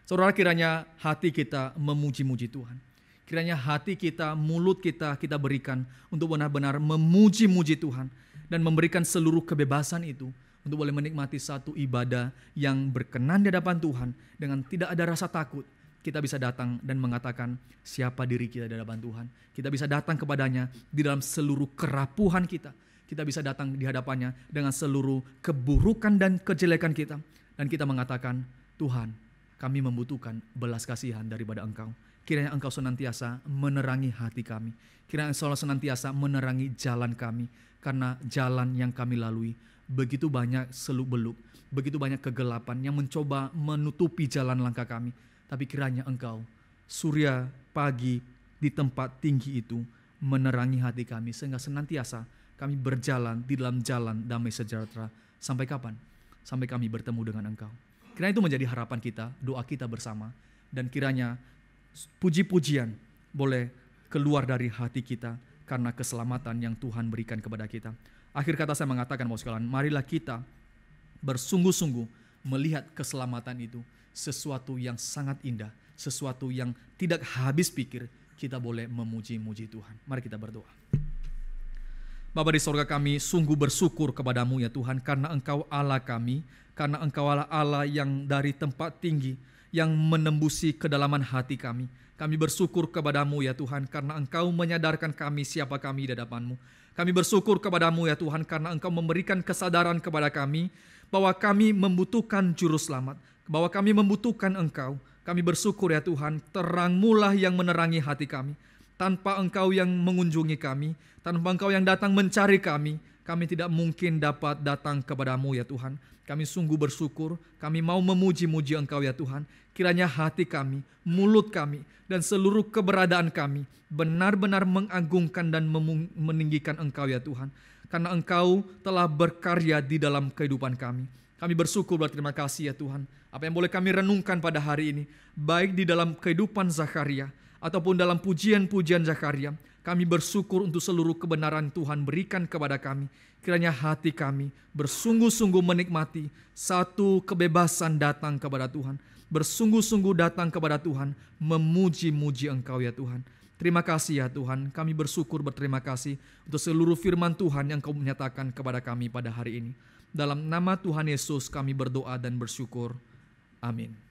Saudara, kiranya hati kita memuji-muji Tuhan. Kiranya hati kita, mulut kita berikan untuk benar-benar memuji-muji Tuhan. Dan memberikan seluruh kebebasan itu untuk boleh menikmati satu ibadah yang berkenan di hadapan Tuhan. Dengan tidak ada rasa takut, kita bisa datang dan mengatakan siapa diri kita di hadapan Tuhan. Kita bisa datang kepadanya di dalam seluruh kerapuhan kita. Kita bisa datang di hadapannya dengan seluruh keburukan dan kejelekan kita. Dan kita mengatakan, Tuhan, kami membutuhkan belas kasihan daripada Engkau. Kiranya Engkau senantiasa menerangi hati kami. Kiranya Engkau senantiasa menerangi jalan kami. Karena jalan yang kami lalui begitu banyak seluk-beluk, begitu banyak kegelapan yang mencoba menutupi jalan langkah kami. Tapi kiranya Engkau, surya pagi di tempat tinggi itu, menerangi hati kami sehingga senantiasa kami berjalan di dalam jalan damai sejahtera. Sampai kapan? Sampai kami bertemu dengan Engkau. Kiranya itu menjadi harapan kita, doa kita bersama. Dan kiranya puji-pujian boleh keluar dari hati kita karena keselamatan yang Tuhan berikan kepada kita. Akhir kata saya mengatakan, Bapak sekalian, marilah kita bersungguh-sungguh melihat keselamatan itu. Sesuatu yang sangat indah, sesuatu yang tidak habis pikir, kita boleh memuji-muji Tuhan. Mari kita berdoa. Bapa di sorga, kami sungguh bersyukur kepadamu ya Tuhan, karena Engkau Allah kami, karena Engkau Allah yang dari tempat tinggi, yang menembusi kedalaman hati kami. Kami bersyukur kepadamu ya Tuhan, karena Engkau menyadarkan kami siapa kami di hadapan-Mu. Kami bersyukur kepadamu ya Tuhan, karena Engkau memberikan kesadaran kepada kami, bahwa kami membutuhkan juru selamat, bahwa kami membutuhkan Engkau. Kami bersyukur ya Tuhan, terang-Mu lah yang menerangi hati kami. Tanpa Engkau yang mengunjungi kami, tanpa Engkau yang datang mencari kami tidak mungkin dapat datang kepadamu ya Tuhan. Kami sungguh bersyukur, kami mau memuji-muji Engkau ya Tuhan. Kiranya hati kami, mulut kami, dan seluruh keberadaan kami benar-benar mengagungkan dan meninggikan Engkau ya Tuhan. Karena Engkau telah berkarya di dalam kehidupan kami. Kami bersyukur, berterima kasih ya Tuhan. Apa yang boleh kami renungkan pada hari ini, baik di dalam kehidupan Zakharia ataupun dalam pujian-pujian Zakharia, kami bersyukur untuk seluruh kebenaran Tuhan berikan kepada kami. Kiranya hati kami bersungguh-sungguh menikmati satu kebebasan datang kepada Tuhan. Bersungguh-sungguh datang kepada Tuhan, memuji-muji Engkau ya Tuhan. Terima kasih ya Tuhan, kami bersyukur, berterima kasih untuk seluruh firman Tuhan yang Kau menyatakan kepada kami pada hari ini. Dalam nama Tuhan Yesus kami berdoa dan bersyukur. Amin.